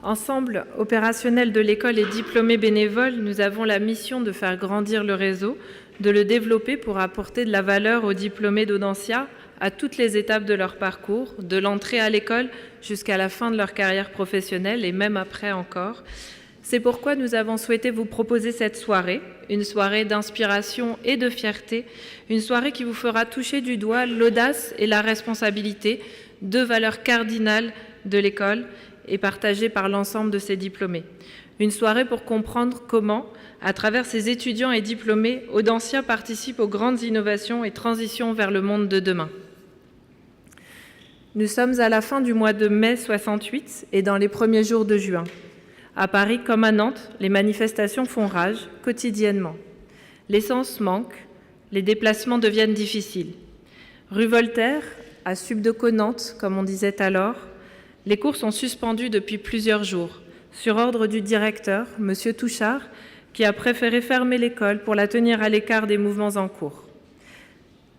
Ensemble opérationnel de l'école et diplômés bénévoles, nous avons la mission de faire grandir le réseau, de le développer pour apporter de la valeur aux diplômés d'Audencia à toutes les étapes de leur parcours, de l'entrée à l'école jusqu'à la fin de leur carrière professionnelle et même après encore. C'est pourquoi nous avons souhaité vous proposer cette soirée, une soirée d'inspiration et de fierté, une soirée qui vous fera toucher du doigt l'audace et la responsabilité, deux valeurs cardinales de l'école et partagées par l'ensemble de ses diplômés. Une soirée pour comprendre comment, à travers ses étudiants et diplômés, Audencia participe aux grandes innovations et transitions vers le monde de demain. Nous sommes à la fin du mois de mai 68 et dans les premiers jours de juin. À Paris comme à Nantes, les manifestations font rage quotidiennement. L'essence manque, les déplacements deviennent difficiles. Rue Voltaire, à Subdeco-Nantes, comme on disait alors, les cours sont suspendus depuis plusieurs jours, sur ordre du directeur, M. Touchard, qui a préféré fermer l'école pour la tenir à l'écart des mouvements en cours.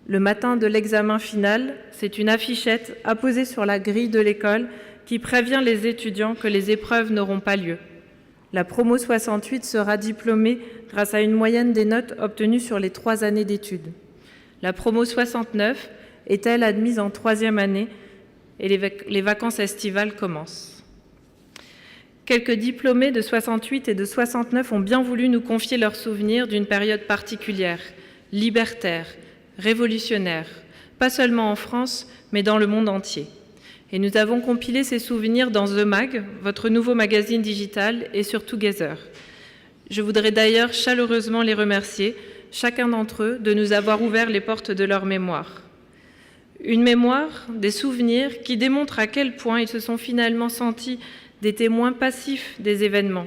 Le matin de l'examen final, c'est une affichette apposée sur la grille de l'école qui prévient les étudiants que les épreuves n'auront pas lieu. La promo 68 sera diplômée grâce à une moyenne des notes obtenues sur les 3 années d'études. La promo 69 est, elle, admise en 3e année et les vacances estivales commencent. Quelques diplômés de 68 et de 69 ont bien voulu nous confier leurs souvenirs d'une période particulière, libertaire, révolutionnaire, pas seulement en France, mais dans le monde entier. Et nous avons compilé ces souvenirs dans The Mag, votre nouveau magazine digital, et sur Together. Je voudrais d'ailleurs chaleureusement les remercier, chacun d'entre eux, de nous avoir ouvert les portes de leur mémoire. Une mémoire, des souvenirs qui démontrent à quel point ils se sont finalement sentis des témoins passifs des événements.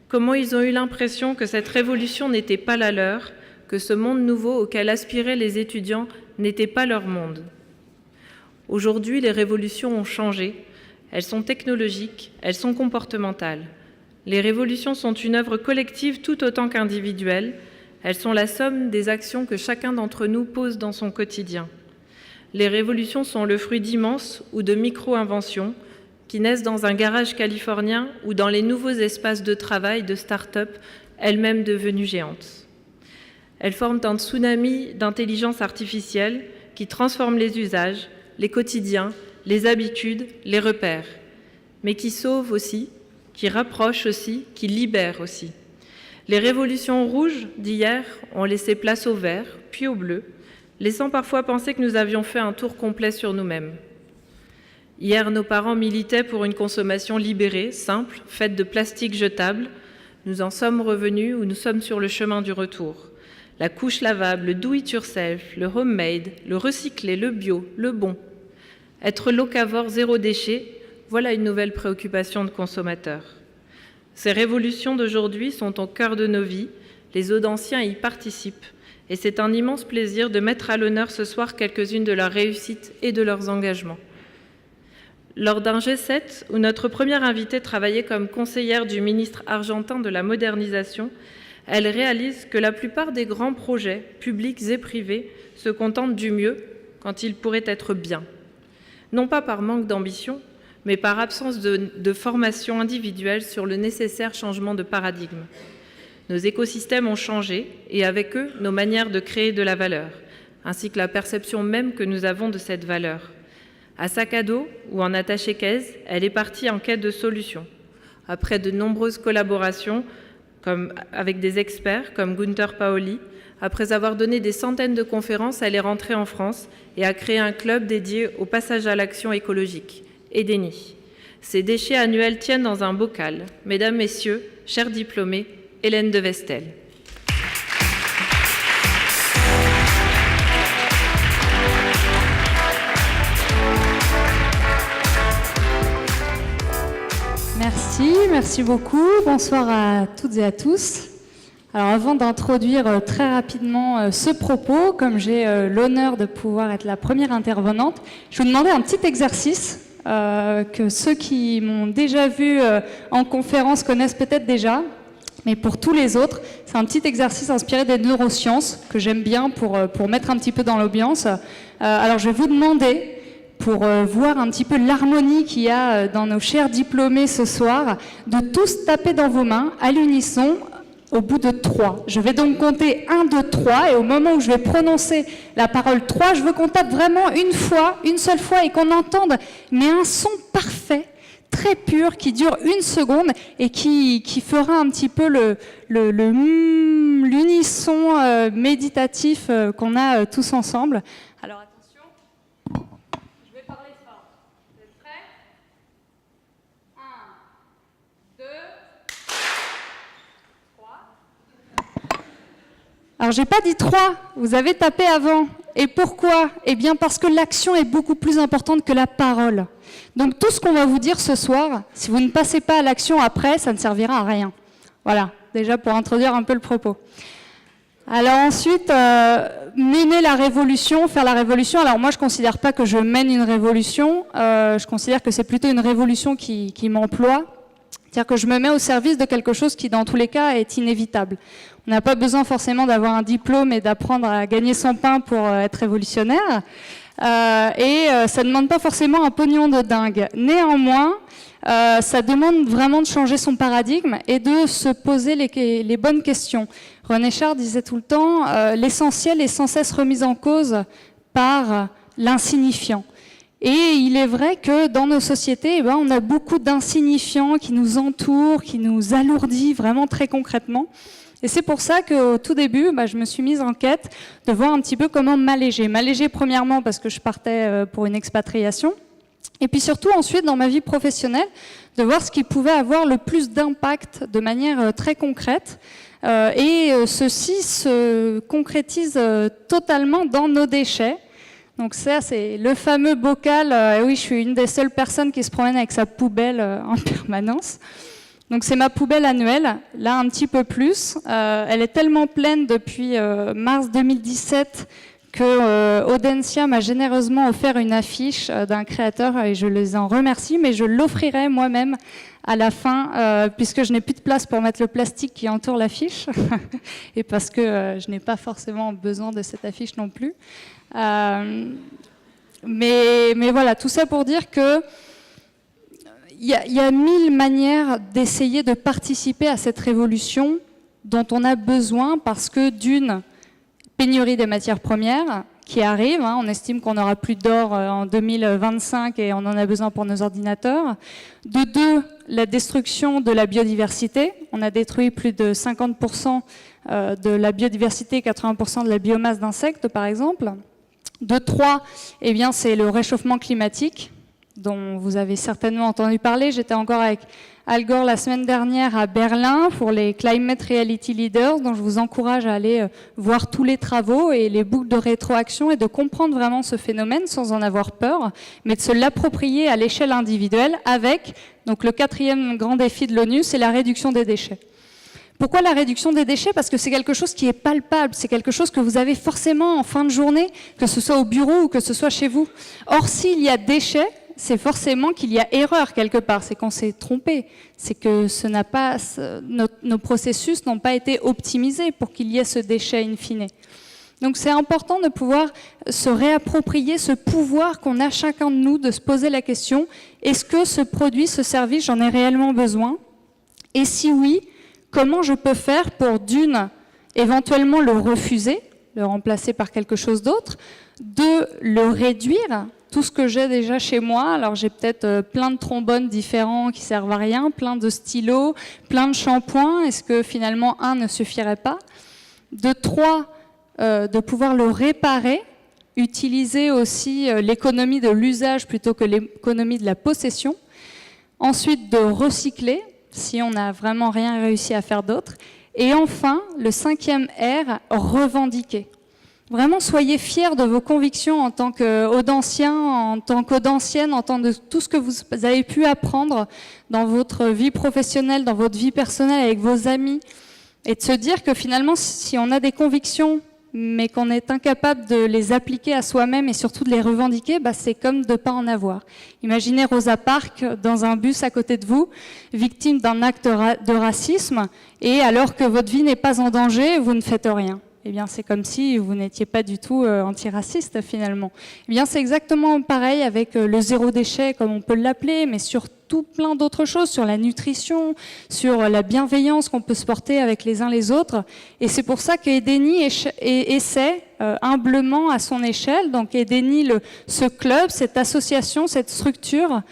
Comment ils ont eu l'impression que cette révolution n'était pas la leur, que ce monde nouveau auquel aspiraient les étudiants n'était pas leur monde. Aujourd'hui, les révolutions ont changé. Elles sont technologiques, elles sont comportementales. Les révolutions sont une œuvre collective tout autant qu'individuelle. Elles sont la somme des actions que chacun d'entre nous pose dans son quotidien. Les révolutions sont le fruit d'immenses ou de micro-inventions qui naissent dans un garage californien ou dans les nouveaux espaces de travail de start-up, elles-mêmes devenues géantes. Elles forment un tsunami d'intelligence artificielle qui transforme les usages, les quotidiens, les habitudes, les repères, mais qui sauve aussi, qui rapproche aussi, qui libère aussi. Les révolutions rouges d'hier ont laissé place au vert, puis au bleu, laissant parfois penser que nous avions fait un tour complet sur nous-mêmes. Hier, nos parents militaient pour une consommation libérée, simple, faite de plastique jetable. Nous en sommes revenus ou nous sommes sur le chemin du retour. La couche lavable, le do-it-yourself, le homemade, le recyclé, le bio, le bon. Être locavore zéro déchet, voilà une nouvelle préoccupation de consommateurs. Ces révolutions d'aujourd'hui sont au cœur de nos vies, les Audenciens y participent, et c'est un immense plaisir de mettre à l'honneur ce soir quelques-unes de leurs réussites et de leurs engagements. Lors d'un G7 où notre première invitée travaillait comme conseillère du ministre argentin de la modernisation, elle réalise que la plupart des grands projets, publics et privés, se contentent du mieux quand ils pourraient être bien. Non pas par manque d'ambition, mais par absence de formation individuelle sur le nécessaire changement de paradigme. Nos écosystèmes ont changé et avec eux, nos manières de créer de la valeur, ainsi que la perception même que nous avons de cette valeur. À sac à dos ou en attaché-caisse, elle est partie en quête de solutions. Après de nombreuses collaborations avec des experts comme Gunther Paoli, après avoir donné des centaines de conférences, elle est rentrée en France et a créé un club dédié au passage à l'action écologique, Edeni. Ces déchets annuels tiennent dans un bocal. Mesdames, Messieurs, chers diplômés, Hélène de Vestel. Merci beaucoup. Bonsoir à toutes et à tous. Alors avant d'introduire très rapidement ce propos, comme j'ai l'honneur de pouvoir être la première intervenante, je vous demandais un petit exercice que ceux qui m'ont déjà vu en conférence connaissent peut-être déjà, mais pour tous les autres, c'est un petit exercice inspiré des neurosciences que j'aime bien pour mettre un petit peu dans l'ambiance. Alors je vais vous demander pour voir un petit peu l'harmonie qu'il y a dans nos chers diplômés ce soir, de tous taper dans vos mains à l'unisson au bout de 3. Je vais donc compter 1, 2, 3, et au moment où je vais prononcer la parole 3, je veux qu'on tape vraiment une seule fois, et qu'on entende, mais un son parfait, très pur, qui dure 1 seconde, et qui fera un petit peu l'unisson méditatif qu'on a tous ensemble. Alors attention, je vais parler fort. Vous êtes prêts? 1, 2, 3. Alors j'ai pas dit 3, vous avez tapé avant. Et pourquoi? Eh bien parce que l'action est beaucoup plus importante que la parole. Donc tout ce qu'on va vous dire ce soir, si vous ne passez pas à l'action après, ça ne servira à rien. Voilà, déjà pour introduire un peu le propos. Alors ensuite, mener la révolution, faire la révolution. Alors moi je ne considère pas que je mène une révolution, je considère que c'est plutôt une révolution qui m'emploie. C'est-à-dire que je me mets au service de quelque chose qui, dans tous les cas, est inévitable. On n'a pas besoin forcément d'avoir un diplôme et d'apprendre à gagner son pain pour être révolutionnaire. Ça ne demande pas forcément un pognon de dingue. Néanmoins, ça demande vraiment de changer son paradigme et de se poser les bonnes questions. René Char disait tout le temps, l'essentiel est sans cesse remis en cause par l'insignifiant. Et il est vrai que dans nos sociétés, on a beaucoup d'insignifiants qui nous entourent, qui nous alourdit vraiment très concrètement. Et c'est pour ça qu'au tout début, je me suis mise en quête de voir un petit peu comment m'alléger. M'alléger premièrement parce que je partais pour une expatriation. Et puis surtout ensuite dans ma vie professionnelle, de voir ce qui pouvait avoir le plus d'impact de manière très concrète. Ceci se concrétise totalement dans nos déchets. Donc ça, c'est le fameux bocal. Oui, je suis une des seules personnes qui se promène avec sa poubelle en permanence. Donc c'est ma poubelle annuelle, là un petit peu plus. Elle est tellement pleine depuis mars 2017 que Audencia m'a généreusement offert une affiche d'un créateur et je les en remercie, mais je l'offrirai moi-même à la fin puisque je n'ai plus de place pour mettre le plastique qui entoure l'affiche et parce que je n'ai pas forcément besoin de cette affiche non plus. Mais voilà, tout ça pour dire que il y a 1000 manières d'essayer de participer à cette révolution dont on a besoin parce que d'une pénurie des matières premières qui arrive, on estime qu'on n'aura plus d'or en 2025 et on en a besoin pour nos ordinateurs. De deux, la destruction de la biodiversité. On a détruit plus de 50% de la biodiversité, 80% de la biomasse d'insectes par exemple. De trois, eh bien, c'est le réchauffement climatique dont vous avez certainement entendu parler. J'étais encore avec Al Gore la semaine dernière à Berlin pour les Climate Reality Leaders, dont je vous encourage à aller voir tous les travaux et les boucles de rétroaction et de comprendre vraiment ce phénomène sans en avoir peur, mais de se l'approprier à l'échelle individuelle avec, donc le 4e grand défi de l'ONU, c'est la réduction des déchets. Pourquoi la réduction des déchets? Parce que c'est quelque chose qui est palpable, c'est quelque chose que vous avez forcément en fin de journée, que ce soit au bureau ou que ce soit chez vous. Or, s'il y a déchets, c'est forcément qu'il y a erreur quelque part, c'est qu'on s'est trompé, c'est que nos processus n'ont pas été optimisés pour qu'il y ait ce déchet in fine. Donc c'est important de pouvoir se réapproprier ce pouvoir qu'on a chacun de nous, de se poser la question, est-ce que ce produit, ce service, j'en ai réellement besoin? Et si oui, comment je peux faire pour d'une, éventuellement le refuser, le remplacer par quelque chose d'autre, deux, le réduire, tout ce que j'ai déjà chez moi, alors j'ai peut-être plein de trombones différents qui servent à rien, plein de stylos, plein de shampoings, est-ce que finalement un ne suffirait pas? De trois, de pouvoir le réparer, utiliser aussi l'économie de l'usage plutôt que l'économie de la possession. Ensuite, de recycler, si on n'a vraiment rien réussi à faire d'autre. Et enfin, le 5e R, revendiquer. Vraiment, soyez fiers de vos convictions en tant qu'audencien, en tant qu'audencienne, en tant que tout ce que vous avez pu apprendre dans votre vie professionnelle, dans votre vie personnelle, avec vos amis. Et de se dire que finalement, si on a des convictions, mais qu'on est incapable de les appliquer à soi-même et surtout de les revendiquer, c'est comme de ne pas en avoir. Imaginez Rosa Parks dans un bus à côté de vous, victime d'un acte de racisme, et alors que votre vie n'est pas en danger, vous ne faites rien. eh bien c'est comme si vous n'étiez pas du tout antiraciste finalement. Eh bien c'est exactement pareil avec le zéro déchet comme on peut l'appeler, mais sur tout plein d'autres choses, sur la nutrition, sur la bienveillance qu'on peut se porter avec les uns les autres. Et c'est pour ça qu'Edeni essaie humblement à son échelle, donc Edeni, ce club, cette association, cette structure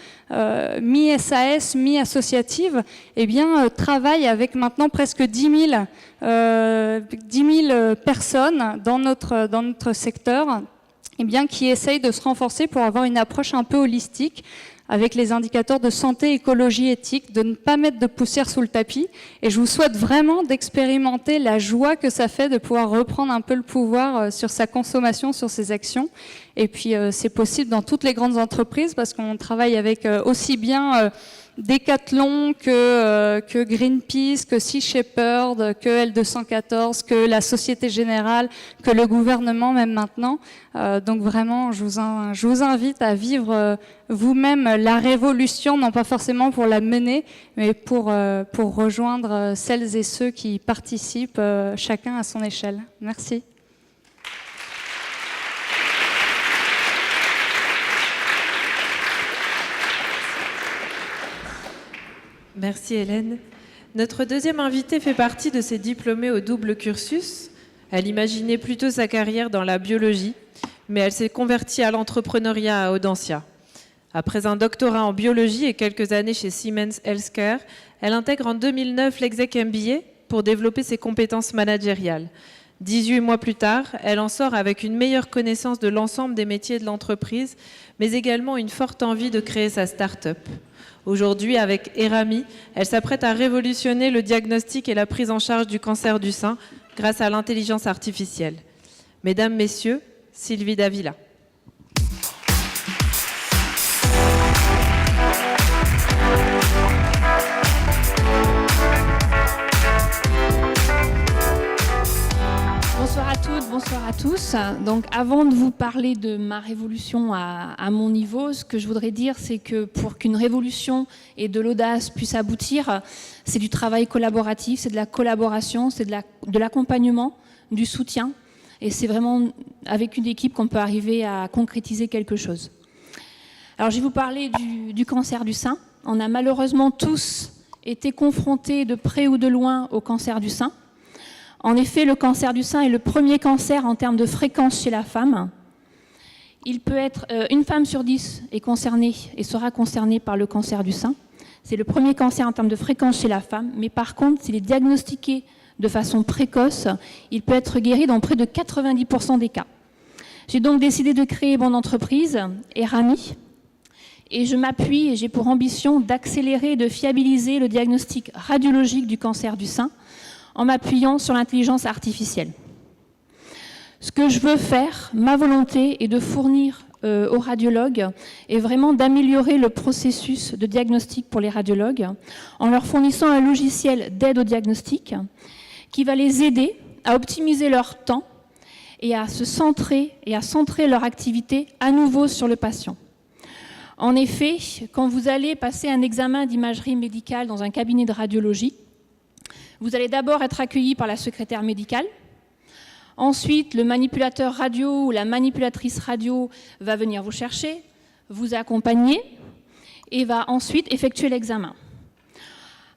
mi-SAS, mi-associative, eh bien, travaille avec maintenant presque 10 000 personnes dans notre secteur, eh bien, qui essayent de se renforcer pour avoir une approche un peu holistique avec les indicateurs de santé, écologie, éthique, de ne pas mettre de poussière sous le tapis. Et je vous souhaite vraiment d'expérimenter la joie que ça fait de pouvoir reprendre un peu le pouvoir sur sa consommation, sur ses actions. Et puis c'est possible dans toutes les grandes entreprises parce qu'on travaille avec aussi bien Decathlon que Greenpeace, que Sea Shepherd, que L214, que la Société Générale, que le gouvernement même maintenant. Donc vraiment, je vous invite à vivre vous-même la révolution, non pas forcément pour la mener, mais pour rejoindre celles et ceux qui participent, chacun à son échelle. Merci. Merci Hélène. Notre deuxième invitée fait partie de ces diplômés au double cursus. Elle imaginait plutôt sa carrière dans la biologie, mais elle s'est convertie à l'entrepreneuriat à Audencia. Après un doctorat en biologie et quelques années chez Siemens Healthcare, elle intègre en 2009 l'Exec MBA pour développer ses compétences managériales. 18 mois plus tard, elle en sort avec une meilleure connaissance de l'ensemble des métiers de l'entreprise, mais également une forte envie de créer sa start-up. Aujourd'hui, avec Erami, elle s'apprête à révolutionner le diagnostic et la prise en charge du cancer du sein grâce à l'intelligence artificielle. Mesdames, Messieurs, Sylvie Davila. Bonsoir à toutes, bonsoir à tous. Donc, avant de vous parler de ma révolution à mon niveau, ce que je voudrais dire, c'est que pour qu'une révolution et de l'audace puissent aboutir, c'est du travail collaboratif, c'est de la collaboration, c'est de l'accompagnement, du soutien. Et c'est vraiment avec une équipe qu'on peut arriver à concrétiser quelque chose. Alors, je vais vous parler du cancer du sein. On a malheureusement tous été confrontés de près ou de loin au cancer du sein. En effet, le cancer du sein est le premier cancer en termes de fréquence chez la femme. Il peut être une femme sur 10 est concernée et sera concernée par le cancer du sein. C'est le premier cancer en termes de fréquence chez la femme, mais par contre, s'il est diagnostiqué de façon précoce, il peut être guéri dans près de 90% des cas. J'ai donc décidé de créer mon entreprise, Erami, et je m'appuie et j'ai pour ambition d'accélérer et de fiabiliser le diagnostic radiologique du cancer du sein en m'appuyant sur l'intelligence artificielle. Ce que je veux faire, ma volonté, est de fournir aux radiologues est vraiment d'améliorer le processus de diagnostic pour les radiologues en leur fournissant un logiciel d'aide au diagnostic qui va les aider à optimiser leur temps et à se centrer et à centrer leur activité à nouveau sur le patient. En effet, quand vous allez passer un examen d'imagerie médicale dans un cabinet de radiologie, vous allez d'abord être accueilli par la secrétaire médicale. Ensuite, le manipulateur radio ou la manipulatrice radio va venir vous chercher, vous accompagner et va ensuite effectuer l'examen.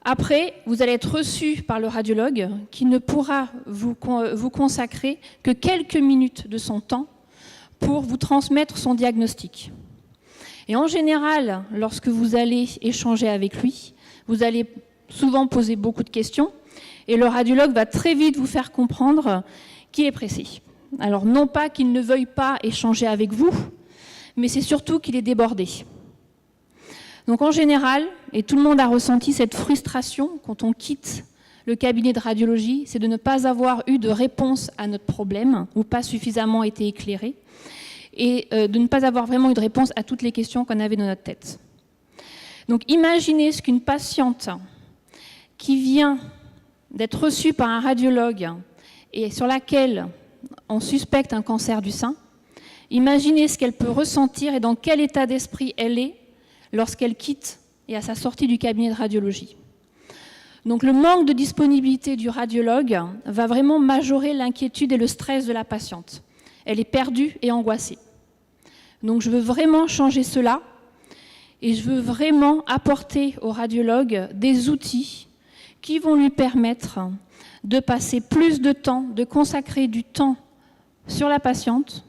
Après, vous allez être reçu par le radiologue qui ne pourra vous consacrer que quelques minutes de son temps pour vous transmettre son diagnostic. Et en général, lorsque vous allez échanger avec lui, vous allez souvent poser beaucoup de questions et le radiologue va très vite vous faire comprendre qu'il est pressé. Alors non pas qu'il ne veuille pas échanger avec vous, mais c'est surtout qu'il est débordé. Donc en général, et tout le monde a ressenti cette frustration quand on quitte le cabinet de radiologie, c'est de ne pas avoir eu de réponse à notre problème ou pas suffisamment été éclairé et de ne pas avoir vraiment eu de réponse à toutes les questions qu'on avait dans notre tête. Donc imaginez ce qu'une patiente qui vient d'être reçue par un radiologue et sur laquelle on suspecte un cancer du sein, imaginez ce qu'elle peut ressentir et dans quel état d'esprit elle est lorsqu'elle quitte et à sa sortie du cabinet de radiologie. Donc le manque de disponibilité du radiologue va vraiment majorer l'inquiétude et le stress de la patiente. Elle est perdue et angoissée. Donc je veux vraiment changer cela et je veux vraiment apporter au radiologue des outils qui vont lui permettre de passer plus de temps, de consacrer du temps sur la patiente,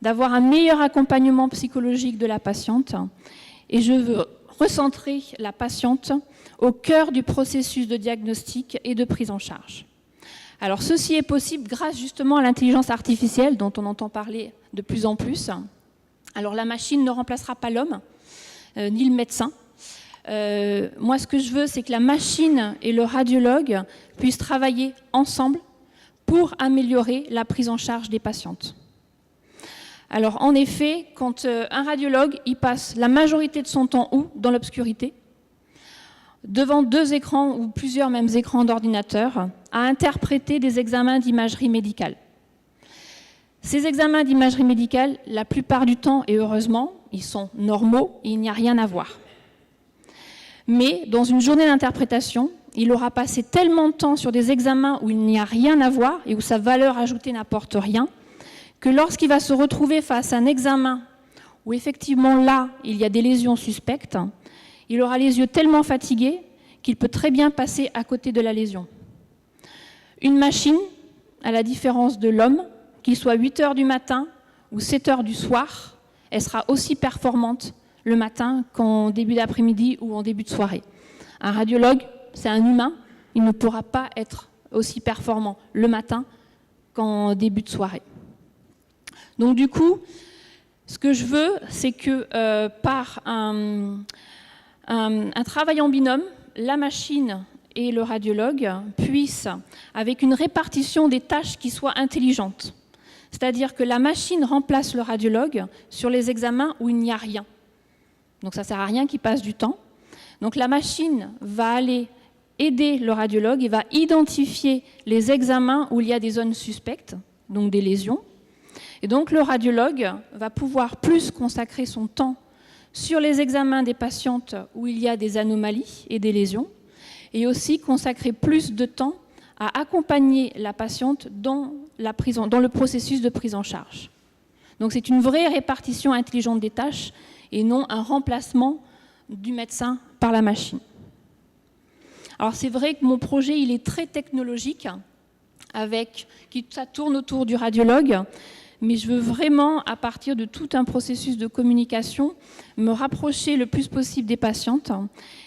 d'avoir un meilleur accompagnement psychologique de la patiente. Et je veux recentrer la patiente au cœur du processus de diagnostic et de prise en charge. Alors ceci est possible grâce justement à l'intelligence artificielle dont on entend parler de plus en plus. Alors la machine ne remplacera pas l'homme, ni le médecin. Moi ce que je veux, c'est que la machine et le radiologue puissent travailler ensemble pour améliorer la prise en charge des patientes. Alors en effet, quand un radiologue, il passe la majorité de son temps où ? Dans l'obscurité, devant 2 écrans ou plusieurs mêmes écrans d'ordinateur, à interpréter des examens d'imagerie médicale. Ces examens d'imagerie médicale, la plupart du temps, et heureusement, ils sont normaux et il n'y a rien à voir. Mais dans une journée d'interprétation, il aura passé tellement de temps sur des examens où il n'y a rien à voir et où sa valeur ajoutée n'apporte rien, que lorsqu'il va se retrouver face à un examen où effectivement là, il y a des lésions suspectes, il aura les yeux tellement fatigués qu'il peut très bien passer à côté de la lésion. Une machine, à la différence de l'homme, qu'il soit 8 heures du matin ou 7 heures du soir, elle sera aussi performante le matin qu'en début d'après-midi ou en début de soirée. Un radiologue, c'est un humain, il ne pourra pas être aussi performant le matin qu'en début de soirée. Donc du coup, ce que je veux, c'est que par un travail en binôme, la machine et le radiologue puissent, avec une répartition des tâches qui soit intelligente, c'est-à-dire que la machine remplace le radiologue sur les examens où il n'y a rien. Donc ça ne sert à rien qu'il passe du temps. Donc la machine va aller aider le radiologue et va identifier les examens où il y a des zones suspectes, donc des lésions. Et donc le radiologue va pouvoir plus consacrer son temps sur les examens des patientes où il y a des anomalies et des lésions, et aussi consacrer plus de temps à accompagner la patiente dans le processus de prise en charge. Donc c'est une vraie répartition intelligente des tâches et non un remplacement du médecin par la machine. Alors c'est vrai que mon projet il est très technologique, ça tourne autour du radiologue, mais je veux vraiment, à partir de tout un processus de communication, me rapprocher le plus possible des patientes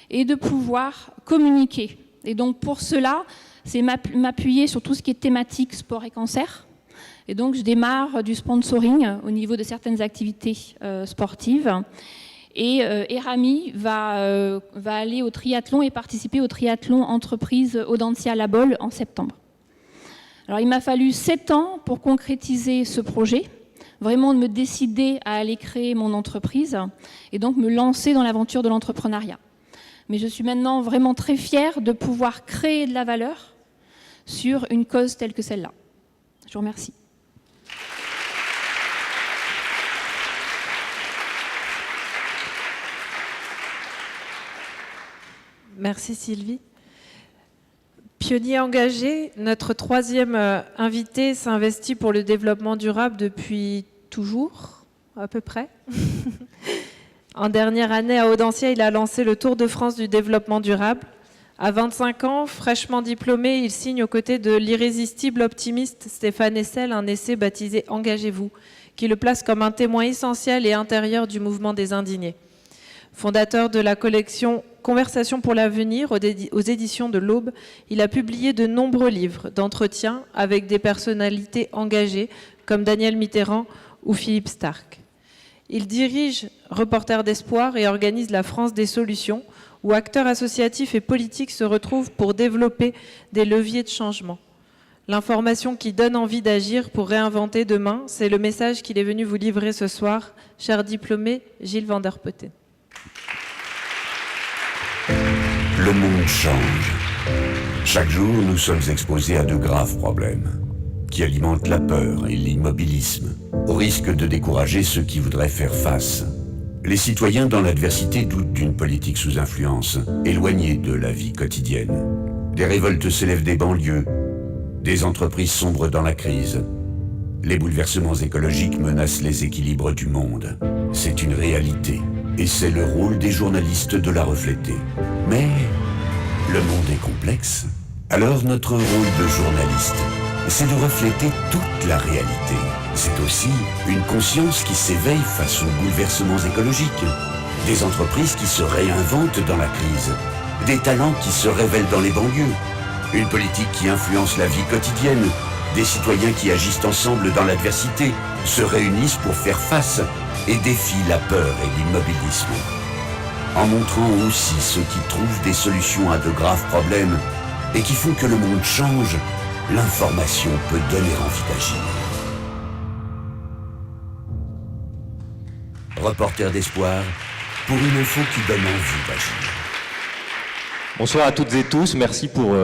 et de pouvoir communiquer. Et donc pour cela, c'est m'appuyer sur tout ce qui est thématique sport et cancer. Et donc je démarre du sponsoring au niveau de certaines activités sportives. Et Erami va aller au triathlon et participer au triathlon entreprise Audencia-La-Bolle en septembre. Alors il m'a fallu 7 ans pour concrétiser ce projet, vraiment de me décider à aller créer mon entreprise et donc me lancer dans l'aventure de l'entrepreneuriat. Mais je suis maintenant vraiment très fière de pouvoir créer de la valeur sur une cause telle que celle-là. Je vous remercie. Merci Sylvie. Pionnier engagé, notre 3e invité s'investit pour le développement durable depuis toujours, à peu près. En dernière année, à Audencia, il a lancé le Tour de France du développement durable. À 25 ans, fraîchement diplômé, il signe aux côtés de l'irrésistible optimiste Stéphane Hessel un essai baptisé « Engagez-vous », qui le place comme un témoin essentiel et intérieur du mouvement des indignés. Fondateur de la collection Conversations pour l'avenir aux éditions de l'Aube, il a publié de nombreux livres d'entretien avec des personnalités engagées comme Daniel Mitterrand ou Philippe Starck. Il dirige Reporters d'espoir et organise la France des solutions, où acteurs associatifs et politiques se retrouvent pour développer des leviers de changement. L'information qui donne envie d'agir pour réinventer demain, c'est le message qu'il est venu vous livrer ce soir, cher diplômé Gilles van der Putten. Le monde change. Chaque jour, nous sommes exposés à de graves problèmes qui alimentent la peur et l'immobilisme, au risque de décourager ceux qui voudraient faire face. Les citoyens dans l'adversité doutent d'une politique sous influence, éloignée de la vie quotidienne. Des révoltes s'élèvent des banlieues. Des entreprises sombrent dans la crise. Les bouleversements écologiques menacent les équilibres du monde. C'est une réalité. Et c'est le rôle des journalistes de la refléter. Mais le monde est complexe. Alors notre rôle de journaliste, c'est de refléter toute la réalité. C'est aussi une conscience qui s'éveille face aux bouleversements écologiques. Des entreprises qui se réinventent dans la crise. Des talents qui se révèlent dans les banlieues. Une politique qui influence la vie quotidienne. Des citoyens qui agissent ensemble dans l'adversité, se réunissent pour faire face et défient la peur et l'immobilisme. En montrant aussi ceux qui trouvent des solutions à de graves problèmes et qui font que le monde change, l'information peut donner envie d'agir. Reporter d'espoir pour une info qui donne envie d'agir. Bonsoir à toutes et tous, merci pour...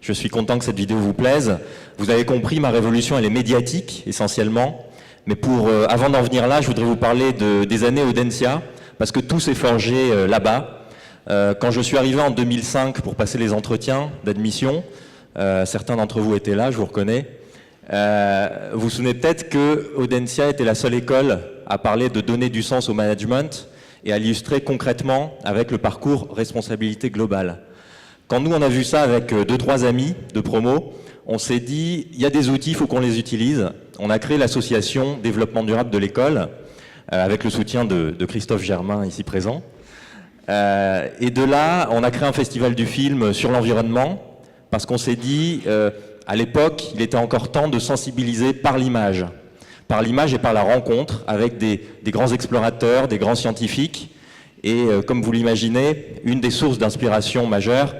Je suis content que cette vidéo vous plaise. Vous avez compris, ma révolution elle est médiatique essentiellement, mais avant d'en venir là, je voudrais vous parler des années Audencia, parce que tout s'est forgé là-bas. Quand je suis arrivé en 2005 pour passer les entretiens d'admission, certains d'entre vous étaient là, je vous reconnais, vous vous souvenez peut-être que Audencia était la seule école à parler de donner du sens au management et à l'illustrer concrètement avec le parcours responsabilité globale. Quand nous, on a vu ça avec 2-3 amis de promo, on s'est dit, il y a des outils, il faut qu'on les utilise. On a créé l'association Développement Durable de l'école, avec le soutien de Christophe Germain, ici présent. Et de là, on a créé un festival du film sur l'environnement, parce qu'on s'est dit, à l'époque, il était encore temps de sensibiliser par l'image et par la rencontre avec des grands explorateurs, des grands scientifiques. Et comme vous l'imaginez, une des sources d'inspiration majeure,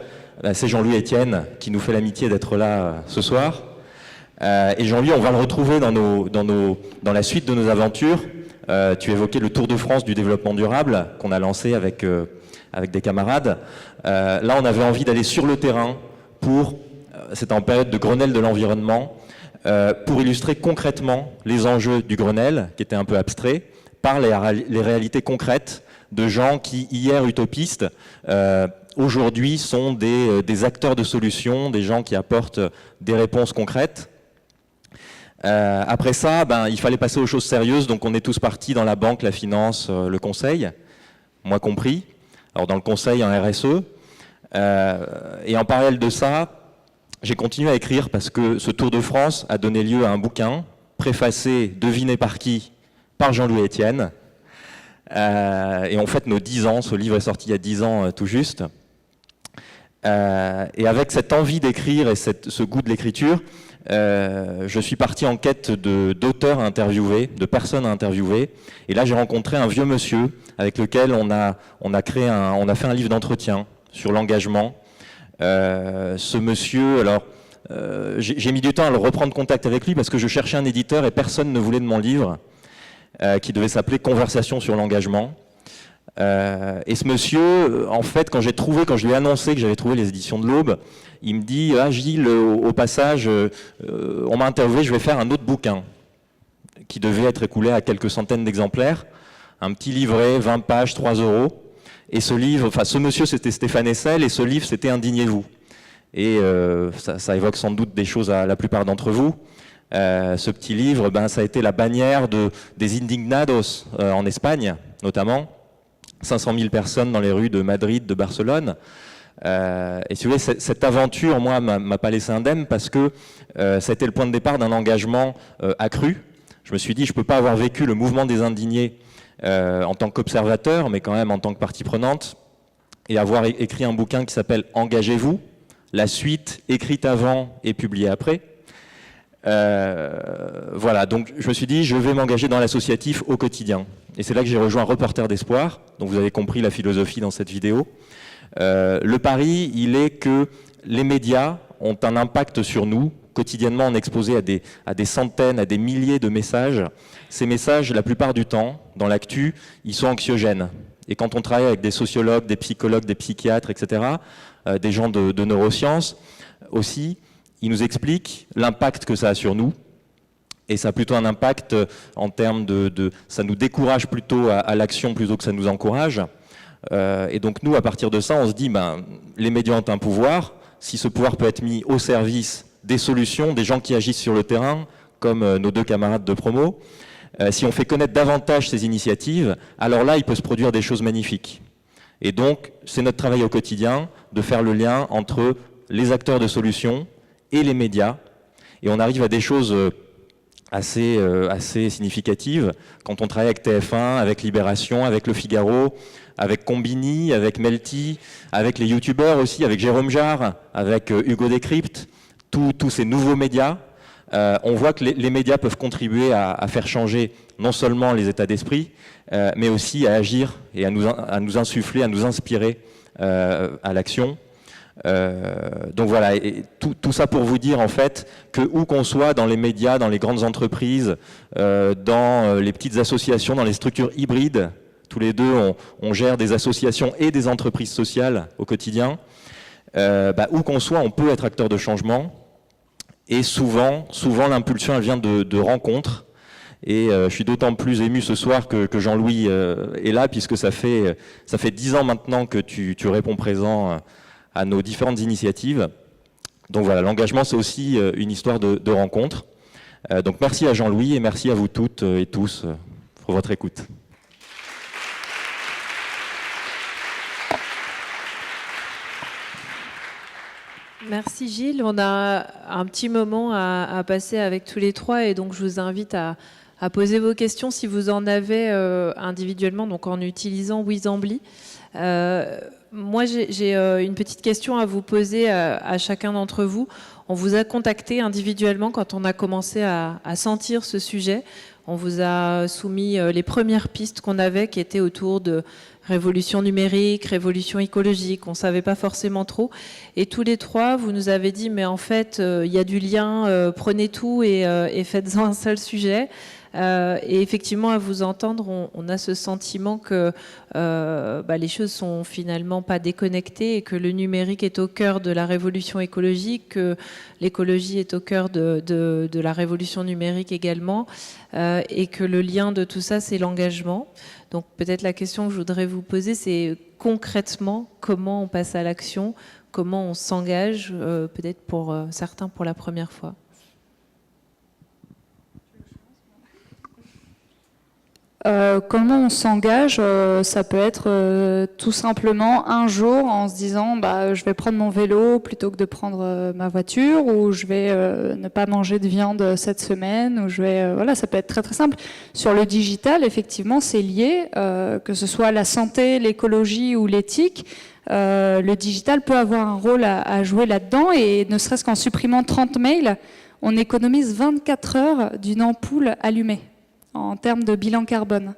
c'est Jean-Louis Etienne qui nous fait l'amitié d'être là ce soir. Et Jean-Louis, on va le retrouver dans la suite de nos aventures. Tu évoquais le Tour de France du développement durable qu'on a lancé avec des camarades. Là, on avait envie d'aller sur le terrain c'était en période de Grenelle de l'environnement, pour illustrer concrètement les enjeux du Grenelle, qui étaient un peu abstraits, par les réalités concrètes de gens qui, hier utopistes, aujourd'hui sont des acteurs de solutions, des gens qui apportent des réponses concrètes. Après ça, il fallait passer aux choses sérieuses, donc on est tous partis dans la banque, la finance, le conseil, moi compris. Alors dans le conseil, en RSE. Et en parallèle de ça, j'ai continué à écrire parce que ce Tour de France a donné lieu à un bouquin, préfacé, deviné par qui? Par Jean-Louis Etienne. Et on fête nos 10 ans, ce livre est sorti il y a 10 ans tout juste. Et avec cette envie d'écrire et ce goût de l'écriture, je suis parti en quête d'auteurs à interviewer, de personnes à interviewer. Et là, j'ai rencontré un vieux monsieur avec lequel on a fait un livre d'entretien sur l'engagement. Ce monsieur, alors, j'ai mis du temps à reprendre contact avec lui parce que je cherchais un éditeur et personne ne voulait de mon livre, qui devait s'appeler Conversation sur l'engagement. Et ce monsieur, en fait, quand je lui ai annoncé que j'avais trouvé les éditions de l'Aube, il me dit, ah Gilles, au passage, on m'a interviewé, je vais faire un autre bouquin qui devait être écoulé à quelques centaines d'exemplaires, un petit livret, 20 pages, 3 €. Et ce monsieur c'était Stéphane Hessel et ce livre c'était Indignez-vous. Et ça évoque sans doute des choses à la plupart d'entre vous. Ce petit livre, ça a été la bannière des Indignados en Espagne, notamment. 500 000 personnes dans les rues de Madrid, de Barcelone. Et si vous voulez, cette aventure, moi, m'a pas laissé indemne parce que ça a été le point de départ d'un engagement accru. Je me suis dit, je peux pas avoir vécu le mouvement des indignés en tant qu'observateur, mais quand même en tant que partie prenante, et avoir écrit un bouquin qui s'appelle « Engagez-vous », la suite écrite avant et publiée après. Voilà, donc je me suis dit, je vais m'engager dans l'associatif au quotidien. Et c'est là que j'ai rejoint Reporter d'espoir, donc vous avez compris la philosophie dans cette vidéo. Le pari, il est que les médias ont un impact sur nous. Quotidiennement, on est exposé à des centaines, à des milliers de messages. Ces messages, la plupart du temps, dans l'actu, ils sont anxiogènes. Et quand on travaille avec des sociologues, des psychologues, des psychiatres, etc., des gens de neurosciences aussi, ils nous expliquent l'impact que ça a sur nous. Et ça a plutôt un impact en termes ça nous décourage plutôt à l'action plutôt que ça nous encourage. Et donc nous, à partir de ça, on se dit, les médias ont un pouvoir, si ce pouvoir peut être mis au service des solutions, des gens qui agissent sur le terrain, comme nos 2 camarades de promo, si on fait connaître davantage ces initiatives, alors là, il peut se produire des choses magnifiques. Et donc, c'est notre travail au quotidien de faire le lien entre les acteurs de solutions et les médias. Et on arrive à des choses assez significatives quand on travaille avec TF1, avec Libération, avec Le Figaro, avec Combini, avec Melty, avec les youtubeurs aussi, avec Jérôme Jarre, avec Hugo Décrypte, tous ces nouveaux médias. On voit que les médias peuvent contribuer à faire changer non seulement les états d'esprit, mais aussi à agir et à nous insuffler, à nous inspirer à l'action. Donc voilà, et tout ça pour vous dire en fait que où qu'on soit dans les médias, dans les grandes entreprises, dans les petites associations, dans les structures hybrides, tous les deux on gère des associations et des entreprises sociales au quotidien, où qu'on soit on peut être acteur de changement. Et souvent l'impulsion elle vient de rencontres. Et je suis d'autant plus ému ce soir que Jean-Louis est là, puisque ça fait 10 ans maintenant que tu réponds présent à nos différentes initiatives. Donc voilà, l'engagement c'est aussi une histoire de rencontre. Donc merci à Jean-Louis et merci à vous toutes et tous pour votre écoute. Merci Gilles. On a un petit moment à passer avec tous les 3 et donc je vous invite à poser vos questions si vous en avez individuellement, donc en utilisant Wizambly. Moi, j'ai une petite question à vous poser à chacun d'entre vous. On vous a contacté individuellement quand on a commencé à sentir ce sujet. On vous a soumis les premières pistes qu'on avait qui étaient autour de révolution numérique, révolution écologique, on ne savait pas forcément trop. Et tous les 3, vous nous avez dit, mais en fait, il y a du lien, prenez tout et faites-en un seul sujet. Et effectivement, à vous entendre, on a ce sentiment que les choses sont finalement pas déconnectées et que le numérique est au cœur de la révolution écologique, que l'écologie est au cœur de la révolution numérique également, et que le lien de tout ça, c'est l'engagement. Donc peut-être la question que je voudrais vous poser, c'est concrètement, comment on passe à l'action, comment on s'engage, peut-être pour certains pour la première fois. Comment on s'engage, ça peut être tout simplement un jour en se disant je vais prendre mon vélo plutôt que de prendre ma voiture, ou je vais ne pas manger de viande cette semaine, ou je vais voilà, ça peut être très très simple. Sur le digital, effectivement, c'est lié, que ce soit la santé, l'écologie ou l'éthique. Le digital peut avoir un rôle à jouer là-dedans, et ne serait-ce qu'en supprimant 30 mails, on économise 24 heures d'une ampoule allumée en termes de bilan carbone.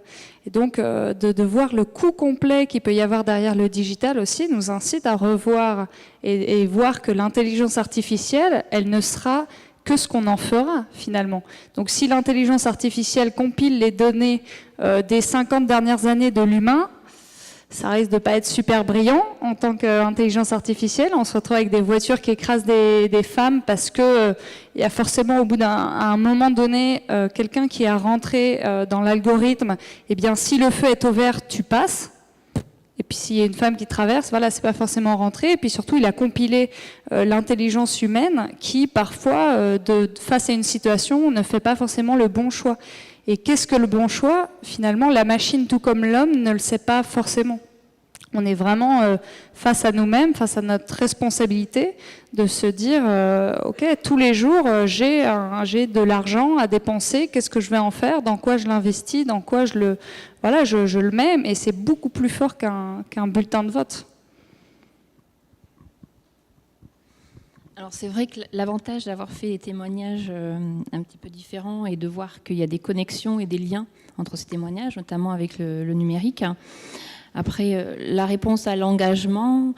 Et donc, de voir le coût complet qu'il peut y avoir derrière le digital aussi nous incite à revoir et voir que l'intelligence artificielle, elle ne sera que ce qu'on en fera finalement. Donc si l'intelligence artificielle compile les données des 50 dernières années de l'humain, ça risque de pas être super brillant en tant qu'intelligence artificielle. On se retrouve avec des voitures qui écrasent des femmes parce que il y a forcément au bout d'un moment donné quelqu'un qui a rentré dans l'algorithme. Eh bien, si le feu est au vert, tu passes. Et puis s'il y a une femme qui traverse, voilà, c'est pas forcément rentré. Et puis surtout, il a compilé l'intelligence humaine qui parfois, face à une situation, ne fait pas forcément le bon choix. Et qu'est-ce que le bon choix ? Finalement, la machine, tout comme l'homme, ne le sait pas forcément. On est vraiment face à nous-mêmes, face à notre responsabilité de se dire ok, tous les jours, j'ai de l'argent à dépenser, qu'est-ce que je vais en faire ? Dans quoi je l'investis ? Dans quoi je le mets ? Et c'est beaucoup plus fort qu'un bulletin de vote. Alors c'est vrai que l'avantage d'avoir fait des témoignages un petit peu différents et de voir qu'il y a des connexions et des liens entre ces témoignages, notamment avec le numérique. Après, la réponse à l'engagement,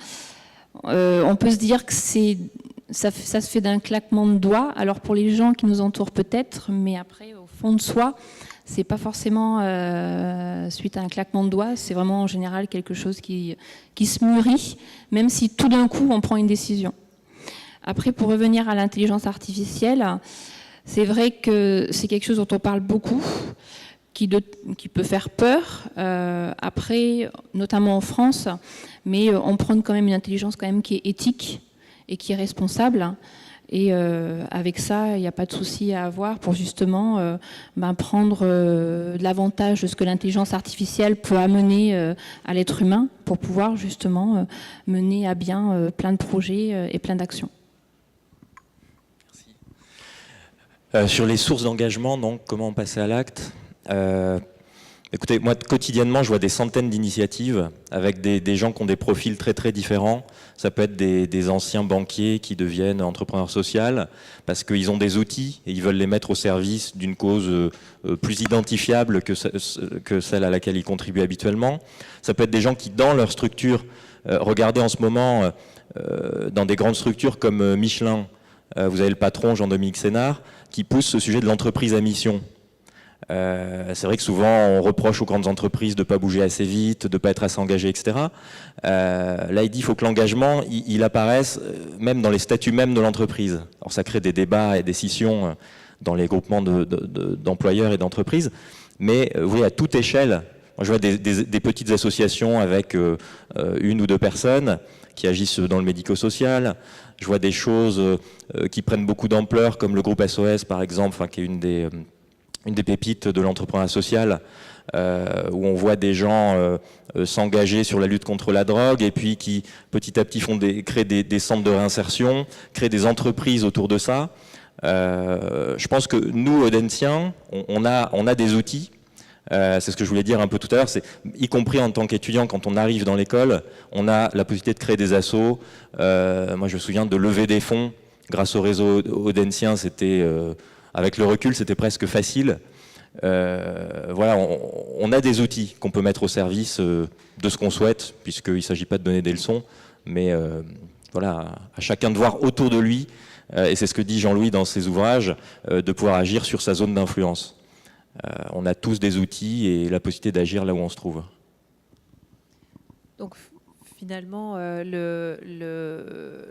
on peut se dire que ça se fait d'un claquement de doigts. Alors pour les gens qui nous entourent peut-être, mais après au fond de soi, c'est pas forcément suite à un claquement de doigts, c'est vraiment en général quelque chose qui se mûrit, même si tout d'un coup on prend une décision. Après, pour revenir à l'intelligence artificielle, c'est vrai que c'est quelque chose dont on parle beaucoup, qui peut faire peur, après, notamment en France, mais on prône quand même une intelligence quand même qui est éthique et qui est responsable. Et avec ça, il n'y a pas de souci à avoir pour justement prendre l'avantage de ce que l'intelligence artificielle peut amener à l'être humain pour pouvoir justement mener à bien plein de projets et plein d'actions. Sur les sources d'engagement, donc comment passer à l'acte écoutez, moi quotidiennement je vois des centaines d'initiatives avec des gens qui ont des profils très très différents. Ça peut être des anciens banquiers qui deviennent entrepreneurs sociaux parce qu'ils ont des outils et ils veulent les mettre au service d'une cause plus identifiable que celle à laquelle ils contribuent habituellement. Ça peut être des gens qui dans leur structure, regardez en ce moment dans des grandes structures comme Michelin, vous avez le patron Jean-Dominique Sénard qui pousse ce sujet de l'entreprise à mission. C'est vrai que souvent on reproche aux grandes entreprises de ne pas bouger assez vite, de ne pas être assez engagées, etc. Là il dit qu'il faut que l'engagement il apparaisse même dans les statuts même de l'entreprise. Alors ça crée des débats et des scissions dans les groupements d'employeurs et d'entreprises, mais vous voyez à toute échelle, moi je vois des petites associations avec une ou deux personnes qui agissent dans le médico-social. Je vois des choses qui prennent beaucoup d'ampleur comme le groupe SOS par exemple, qui est une des pépites de l'entrepreneuriat social, où on voit des gens s'engager sur la lutte contre la drogue et puis qui petit à petit créent des centres de réinsertion, créent des entreprises autour de ça. Je pense que nous, Audenciens, on a des outils. C'est ce que je voulais dire un peu tout à l'heure, c'est y compris en tant qu'étudiant, quand on arrive dans l'école, on a la possibilité de créer des assos. Moi, je me souviens de lever des fonds grâce au réseau Audencien. C'était avec le recul, c'était presque facile. Voilà, on a des outils qu'on peut mettre au service de ce qu'on souhaite, puisqu'il ne s'agit pas de donner des leçons, mais voilà, à chacun de voir autour de lui, et c'est ce que dit Jean-Louis dans ses ouvrages, de pouvoir agir sur sa zone d'influence. On a tous des outils et la possibilité d'agir là où on se trouve. Donc finalement,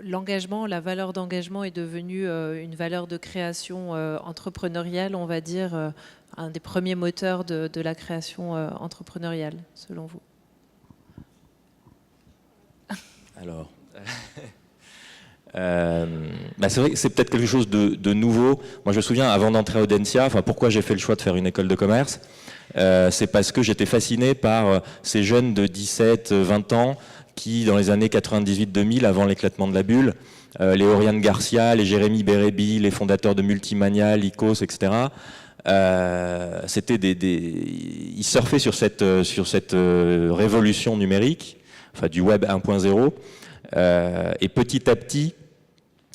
l'engagement, la valeur d'engagement est devenue une valeur de création entrepreneuriale, on va dire, un des premiers moteurs de la création entrepreneuriale, selon vous. Alors, c'est vrai que c'est peut-être quelque chose de nouveau. Moi, je me souviens, avant d'entrer à Audencia, pourquoi j'ai fait le choix de faire une école de commerce, c'est parce que j'étais fasciné par ces jeunes de 17-20 ans qui, dans les années 98-2000, avant l'éclatement de la bulle, les Oriane Garcia, les Jérémy Bérébi, les fondateurs de Multimania, Lycos, etc., ils surfaient sur cette révolution numérique, du web 1.0, et petit à petit,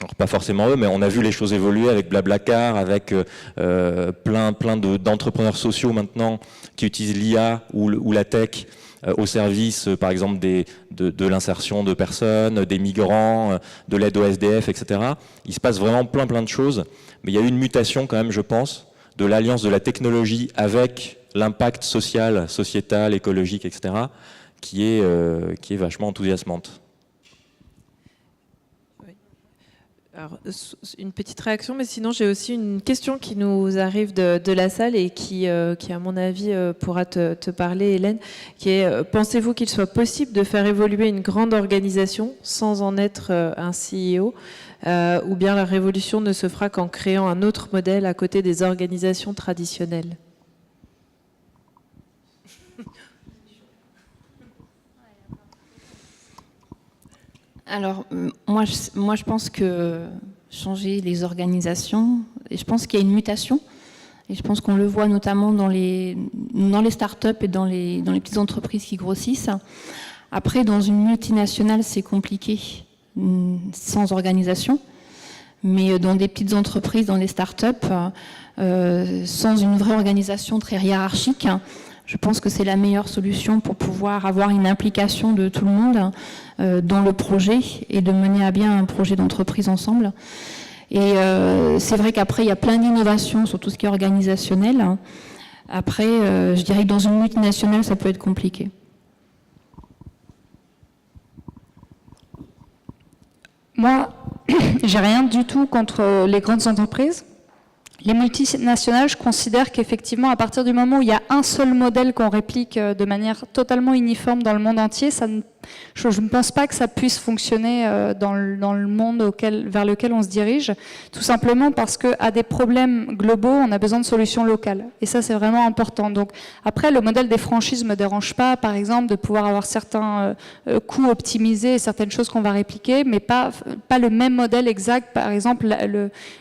alors pas forcément eux, mais on a vu les choses évoluer avec Blablacar, avec plein d'entrepreneurs sociaux maintenant qui utilisent l'IA ou la tech au service, par exemple, de l'insertion de personnes, des migrants, de l'aide au SDF, etc. Il se passe vraiment plein de choses, mais il y a eu une mutation quand même, je pense, de l'alliance de la technologie avec l'impact social, sociétal, écologique, etc., qui est vachement enthousiasmante. Alors, une petite réaction, mais sinon j'ai aussi une question qui nous arrive de la salle et qui à mon avis pourra te parler, Hélène, qui est, pensez-vous qu'il soit possible de faire évoluer une grande organisation sans en être un CEO, ou bien la révolution ne se fera qu'en créant un autre modèle à côté des organisations traditionnelles ? Alors, moi, je pense que changer les organisations, et je pense qu'il y a une mutation, et je pense qu'on le voit notamment dans les startups et dans les petites entreprises qui grossissent. Après, dans une multinationale, c'est compliqué, sans organisation, mais dans des petites entreprises, dans les startups, sans une vraie organisation très hiérarchique, je pense que c'est la meilleure solution pour pouvoir avoir une implication de tout le monde dans le projet et de mener à bien un projet d'entreprise ensemble. Et c'est vrai qu'après, il y a plein d'innovations sur tout ce qui est organisationnel. Après, je dirais que dans une multinationale, ça peut être compliqué. Moi, j'ai rien du tout contre les grandes entreprises. Les multinationales, je considère qu'effectivement, à partir du moment où il y a un seul modèle qu'on réplique de manière totalement uniforme dans le monde entier, ça ne je ne pense pas que ça puisse fonctionner dans le monde vers lequel on se dirige, tout simplement parce qu'à des problèmes globaux, on a besoin de solutions locales. Et ça, c'est vraiment important. Donc, après, le modèle des franchises ne me dérange pas, par exemple, de pouvoir avoir certains coûts optimisés, certaines choses qu'on va répliquer, mais pas le même modèle exact. Par exemple,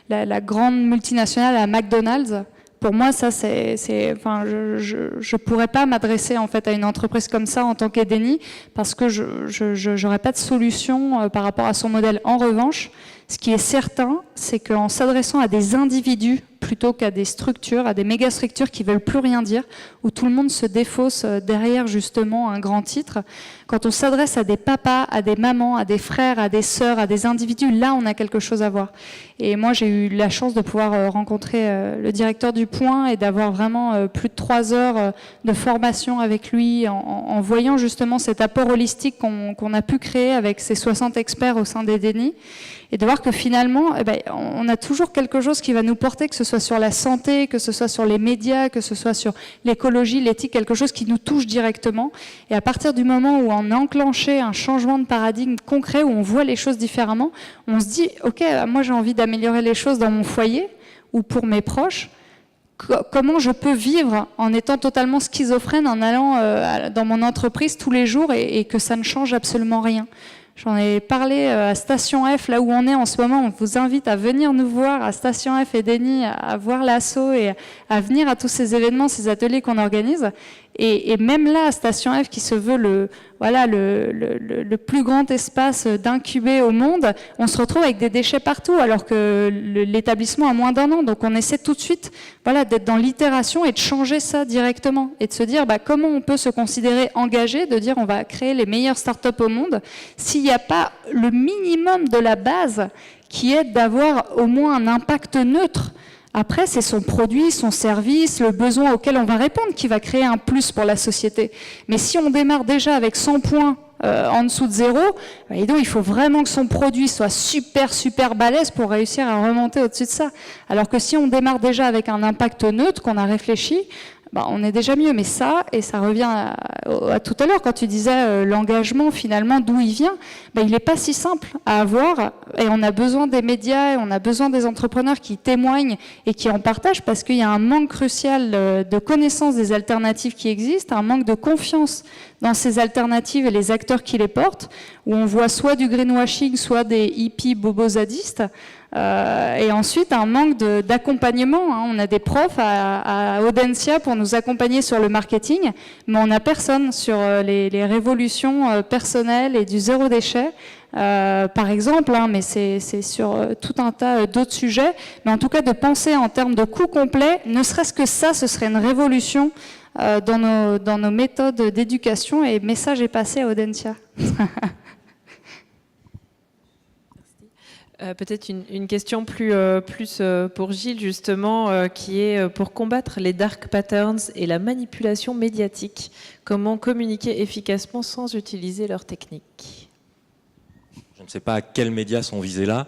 la grande multinationale à McDonald's, pour moi, ça, enfin, je pourrais pas m'adresser en fait à une entreprise comme ça en tant qu'Edeni parce que je n'aurais pas de solution par rapport à son modèle. En revanche, ce qui est certain, c'est qu'en s'adressant à des individus plutôt qu'à des structures, à des méga-structures qui veulent plus rien dire, où tout le monde se défausse derrière justement un grand titre, quand on s'adresse à des papas, à des mamans, à des frères, à des sœurs, à des individus, là on a quelque chose à voir. Et moi j'ai eu la chance de pouvoir rencontrer le directeur du Point et d'avoir vraiment plus de 3 heures de formation avec lui en voyant justement cet apport holistique qu'on a pu créer avec ces 60 experts au sein d'Edeni. Et de voir que finalement, on a toujours quelque chose qui va nous porter, que ce soit sur la santé, que ce soit sur les médias, que ce soit sur l'écologie, l'éthique, quelque chose qui nous touche directement. Et à partir du moment où on a enclenché un changement de paradigme concret, où on voit les choses différemment, on se dit, ok, moi j'ai envie d'améliorer les choses dans mon foyer ou pour mes proches. Comment je peux vivre en étant totalement schizophrène, en allant dans mon entreprise tous les jours et que ça ne change absolument rien. J'en ai parlé à Station F, là où on est en ce moment. On vous invite à venir nous voir à Station F et Edeni, à voir l'assaut et à venir à tous ces événements, ces ateliers qu'on organise. Et même là, à Station F, qui se veut le plus grand espace d'incubé au monde, on se retrouve avec des déchets partout, alors que l'établissement a moins d'1 an. Donc on essaie tout de suite d'être dans l'itération et de changer ça directement. Et de se dire comment on peut se considérer engagé, de dire on va créer les meilleures startups au monde, s'il n'y a pas le minimum de la base qui est d'avoir au moins un impact neutre. Après, c'est son produit, son service, le besoin auquel on va répondre qui va créer un plus pour la société. Mais si on démarre déjà avec 100 points en dessous de 0, et donc il faut vraiment que son produit soit super balèze pour réussir à remonter au-dessus de ça. Alors que si on démarre déjà avec un impact neutre, qu'on a réfléchi, on est déjà mieux. Mais ça, et ça revient à tout à l'heure, quand tu disais l'engagement, finalement, d'où il vient, il n'est pas si simple à avoir. Et on a besoin des médias, et on a besoin des entrepreneurs qui témoignent et qui en partagent, parce qu'il y a un manque crucial de connaissance des alternatives qui existent, un manque de confiance dans ces alternatives et les acteurs qui les portent, où on voit soit du greenwashing, soit des hippies bobozadistes. Et ensuite un manque d'accompagnement. On a des profs à Audencia pour nous accompagner sur le marketing, mais on n'a personne sur les révolutions personnelles et du zéro déchet, par exemple, mais c'est sur tout un tas d'autres sujets. Mais en tout cas, de penser en termes de coût complet, ne serait-ce que ça, ce serait une révolution dans nos méthodes d'éducation, et le message est passé à Audencia. Peut-être une question plus pour Gilles, justement, qui est pour combattre les dark patterns et la manipulation médiatique. Comment communiquer efficacement sans utiliser leurs techniques? Je ne sais pas à quels médias sont visés là.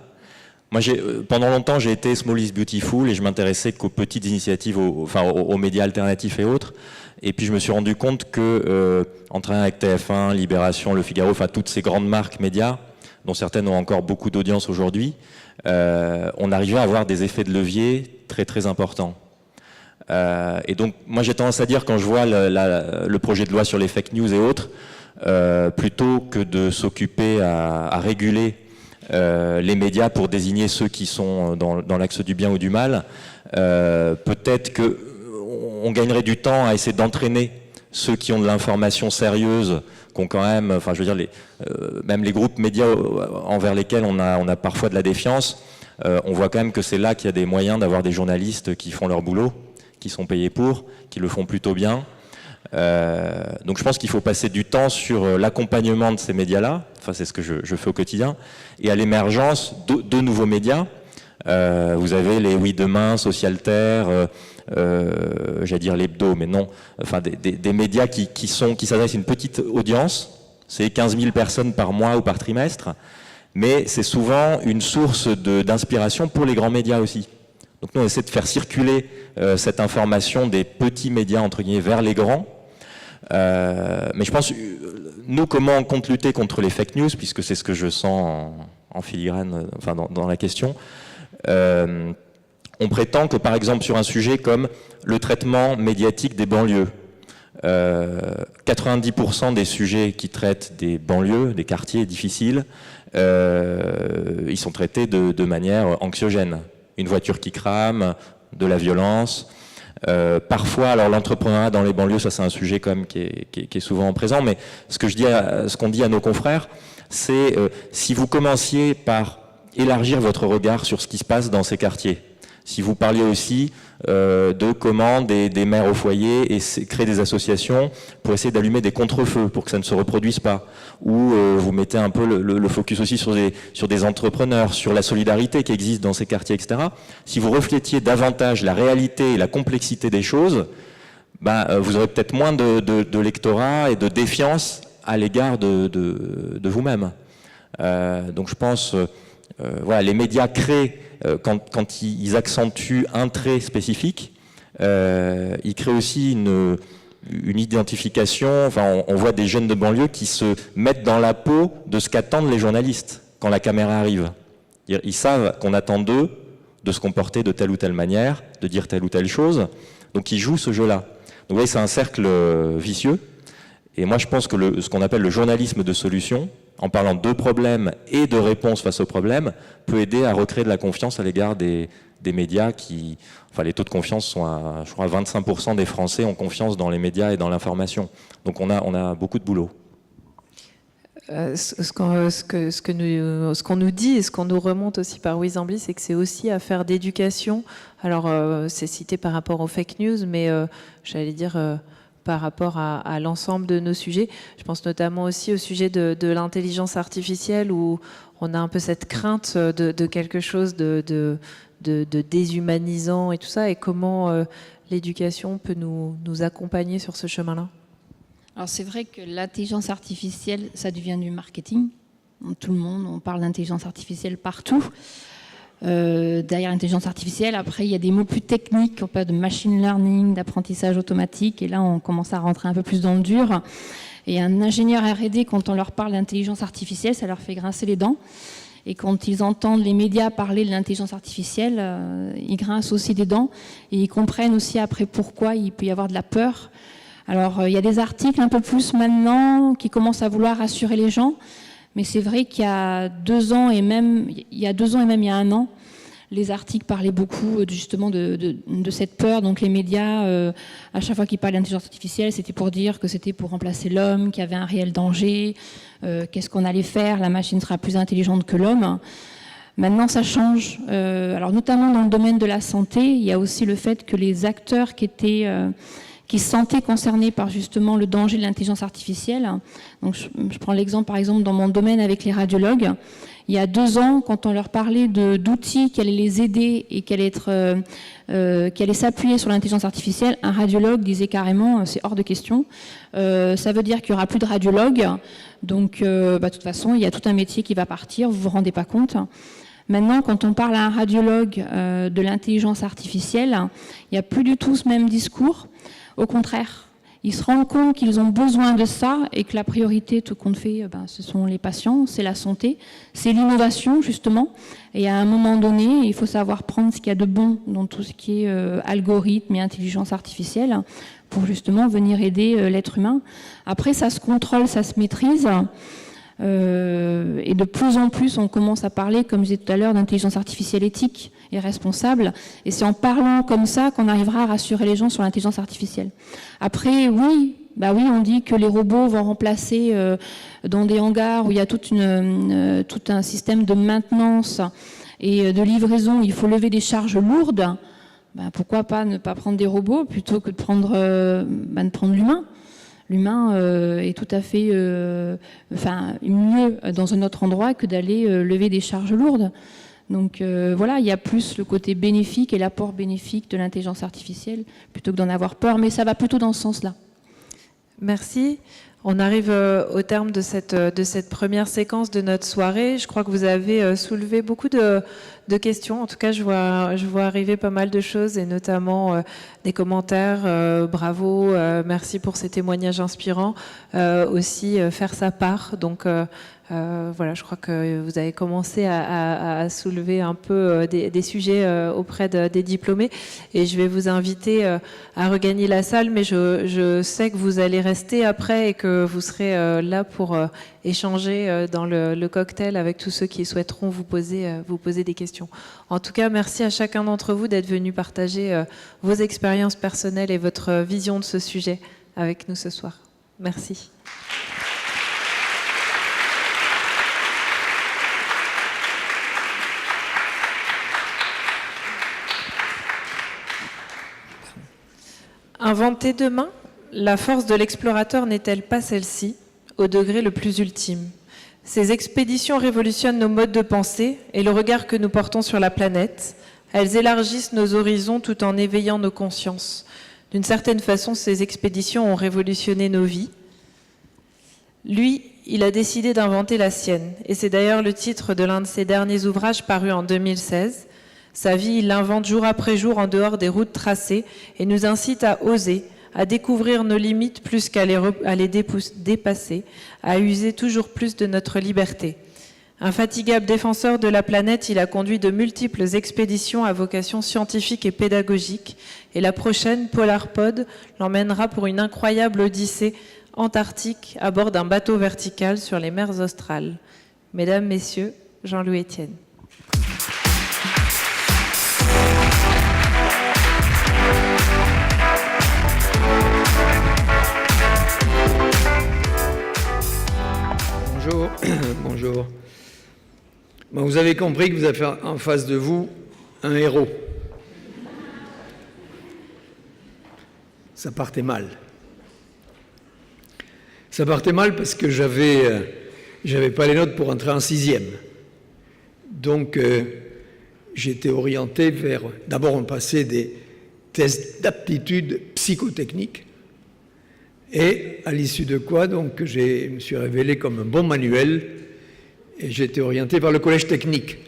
Moi, pendant longtemps, j'ai été Small is Beautiful et je m'intéressais qu'aux petites initiatives, aux médias alternatifs et autres. Et puis, je me suis rendu compte que, en travaillant avec TF1, Libération, Le Figaro, toutes ces grandes marques médias, dont certaines ont encore beaucoup d'audience aujourd'hui, on arrivait à avoir des effets de levier très très importants. Et donc moi j'ai tendance à dire, quand je vois le projet de loi sur les fake news et autres, plutôt que de s'occuper à réguler les médias pour désigner ceux qui sont dans l'axe du bien ou du mal, peut-être qu'on gagnerait du temps à essayer d'entraîner ceux qui ont de l'information sérieuse, qu'on quand même, même les groupes médias envers lesquels on a parfois de la défiance, on voit quand même que c'est là qu'il y a des moyens d'avoir des journalistes qui font leur boulot, qui sont payés pour, qui le font plutôt bien. Donc je pense qu'il faut passer du temps sur l'accompagnement de ces médias-là, c'est ce que je fais au quotidien, et à l'émergence de nouveaux médias. Vous avez les Oui Demain, Socialterre, j'allais dire l'Hebdo, mais non, des médias qui s'adressent à une petite audience. C'est 15 000 personnes par mois ou par trimestre, mais c'est souvent une source d'inspiration pour les grands médias aussi. Donc nous on essaie de faire circuler cette information des petits médias entre guillemets vers les grands, mais je pense nous, comment on compte lutter contre les fake news, puisque c'est ce que je sens en filigrane, enfin dans la question. On prétend que, par exemple, sur un sujet comme le traitement médiatique des banlieues, 90% des sujets qui traitent des banlieues, des quartiers difficiles, ils sont traités de manière anxiogène. Une voiture qui crame, de la violence. Parfois, alors l'entrepreneuriat dans les banlieues, ça c'est un sujet quand même qui est souvent présent, mais ce qu'on dit à nos confrères, c'est si vous commenciez par élargir votre regard sur ce qui se passe dans ces quartiers, si vous parliez aussi de comment des mères au foyer et créer des associations pour essayer d'allumer des contre-feux pour que ça ne se reproduise pas, ou vous mettez un peu le focus aussi sur des entrepreneurs, sur la solidarité qui existe dans ces quartiers, etc. Si vous reflétiez davantage la réalité et la complexité des choses, vous aurez peut-être moins de lectorat et de défiance à l'égard de vous-même. Donc je pense, voilà, les médias créent quand ils accentuent un trait spécifique, ils créent aussi une identification. Enfin, on voit des jeunes de banlieue qui se mettent dans la peau de ce qu'attendent les journalistes quand la caméra arrive. Ils savent qu'on attend d'eux de se comporter de telle ou telle manière, de dire telle ou telle chose, donc ils jouent ce jeu-là. Donc vous voyez, c'est un cercle vicieux, et moi je pense que ce qu'on appelle le journalisme de solution, en parlant de problèmes et de réponses face aux problèmes, peut aider à recréer de la confiance à l'égard des médias qui... Enfin, les taux de confiance sont à, je crois, 25% des Français ont confiance dans les médias et dans l'information. Donc on a beaucoup de boulot. Ce qu'on nous dit et ce qu'on nous remonte aussi par Wisambly, c'est que c'est aussi affaire d'éducation. Alors, c'est cité par rapport aux fake news, mais j'allais dire... par rapport à l'ensemble de nos sujets. Je pense notamment aussi au sujet de l'intelligence artificielle où on a un peu cette crainte de quelque chose de déshumanisant et tout ça, et comment l'éducation peut nous accompagner sur ce chemin-là. Alors c'est vrai que l'intelligence artificielle, ça devient du marketing. Tout le monde, on parle d'intelligence artificielle partout. Derrière l'intelligence artificielle, après, il y a des mots plus techniques, on parle de machine learning, d'apprentissage automatique, et là, on commence à rentrer un peu plus dans le dur. Et un ingénieur R&D, quand on leur parle d'intelligence artificielle, ça leur fait grincer les dents. Et quand ils entendent les médias parler de l'intelligence artificielle, ils grincent aussi des dents, et ils comprennent aussi après pourquoi il peut y avoir de la peur. Alors, il y a des articles un peu plus maintenant qui commencent à vouloir rassurer les gens. Mais c'est vrai qu'il y a 2 ans et même il y a 1 an, les articles parlaient beaucoup justement de cette peur. Donc les médias, à chaque fois qu'ils parlaient d'intelligence artificielle, c'était pour dire que c'était pour remplacer l'homme, qu'il y avait un réel danger, qu'est-ce qu'on allait faire, la machine sera plus intelligente que l'homme. Maintenant, ça change. Alors notamment dans le domaine de la santé, il y a aussi le fait que les acteurs qui se sentaient concernés par justement le danger de l'intelligence artificielle. Donc je prends l'exemple par exemple dans mon domaine avec les radiologues. Il y a 2 ans, quand on leur parlait d'outils qui allaient les aider et qui allaient s'appuyer sur l'intelligence artificielle, un radiologue disait carrément c'est hors de question. Ça veut dire qu'il n'y aura plus de radiologues. Donc de toute façon, il y a tout un métier qui va partir, vous ne vous rendez pas compte. Maintenant, quand on parle à un radiologue de l'intelligence artificielle, il n'y a plus du tout ce même discours. Au contraire, ils se rendent compte qu'ils ont besoin de ça et que la priorité, tout compte fait, ce sont les patients, c'est la santé, c'est l'innovation justement. Et à un moment donné, il faut savoir prendre ce qu'il y a de bon dans tout ce qui est algorithme et intelligence artificielle pour justement venir aider l'être humain. Après, ça se contrôle, ça se maîtrise. Et de plus en plus, on commence à parler, comme je disais tout à l'heure, d'intelligence artificielle éthique et responsable. Et c'est en parlant comme ça qu'on arrivera à rassurer les gens sur l'intelligence artificielle. Après, oui, on dit que les robots vont remplacer dans des hangars où il y a tout un système de maintenance et de livraison, il faut lever des charges lourdes. Pourquoi pas ne pas prendre des robots plutôt que de prendre l'humain. L'humain est tout à fait mieux dans un autre endroit que d'aller lever des charges lourdes. Donc voilà, il y a plus le côté bénéfique et l'apport bénéfique de l'intelligence artificielle plutôt que d'en avoir peur, mais ça va plutôt dans ce sens-là. Merci. On arrive au terme de cette première séquence de notre soirée. Je crois que vous avez soulevé beaucoup de questions. En tout cas, je vois arriver pas mal de choses, et notamment des commentaires. Bravo, merci pour ces témoignages inspirants. Aussi, faire sa part. Donc, voilà, je crois que vous avez commencé à soulever un peu des sujets auprès des diplômés, et je vais vous inviter à regagner la salle, mais je sais que vous allez rester après et que vous serez là pour échanger dans le cocktail avec tous ceux qui souhaiteront vous poser des questions. En tout cas, merci à chacun d'entre vous d'être venu partager vos expériences personnelles et votre vision de ce sujet avec nous ce soir. Merci. Inventer demain, la force de l'explorateur n'est-elle pas celle-ci, au degré le plus ultime? Ces expéditions révolutionnent nos modes de pensée et le regard que nous portons sur la planète. Elles élargissent nos horizons tout en éveillant nos consciences. D'une certaine façon, ces expéditions ont révolutionné nos vies. Lui, il a décidé d'inventer la sienne, et c'est d'ailleurs le titre de l'un de ses derniers ouvrages paru en 2016. Sa vie, il l'invente jour après jour en dehors des routes tracées et nous incite à oser, à découvrir nos limites plus qu'à les dépasser, à user toujours plus de notre liberté. Infatigable défenseur de la planète, il a conduit de multiples expéditions à vocation scientifique et pédagogique, et la prochaine, Polarpod, l'emmènera pour une incroyable odyssée antarctique à bord d'un bateau vertical sur les mers australes. Mesdames, Messieurs, Jean-Louis Etienne. Bonjour. Bonjour. Bon, vous avez compris que vous avez en face de vous un héros. Ça partait mal. Ça partait mal parce que j'avais pas les notes pour entrer en 6e. Donc, j'étais orienté vers... D'abord, on passait des tests d'aptitude psychotechnique. Et à l'issue de quoi, donc, je me suis révélé comme un bon manuel et j'étais orienté vers le collège technique.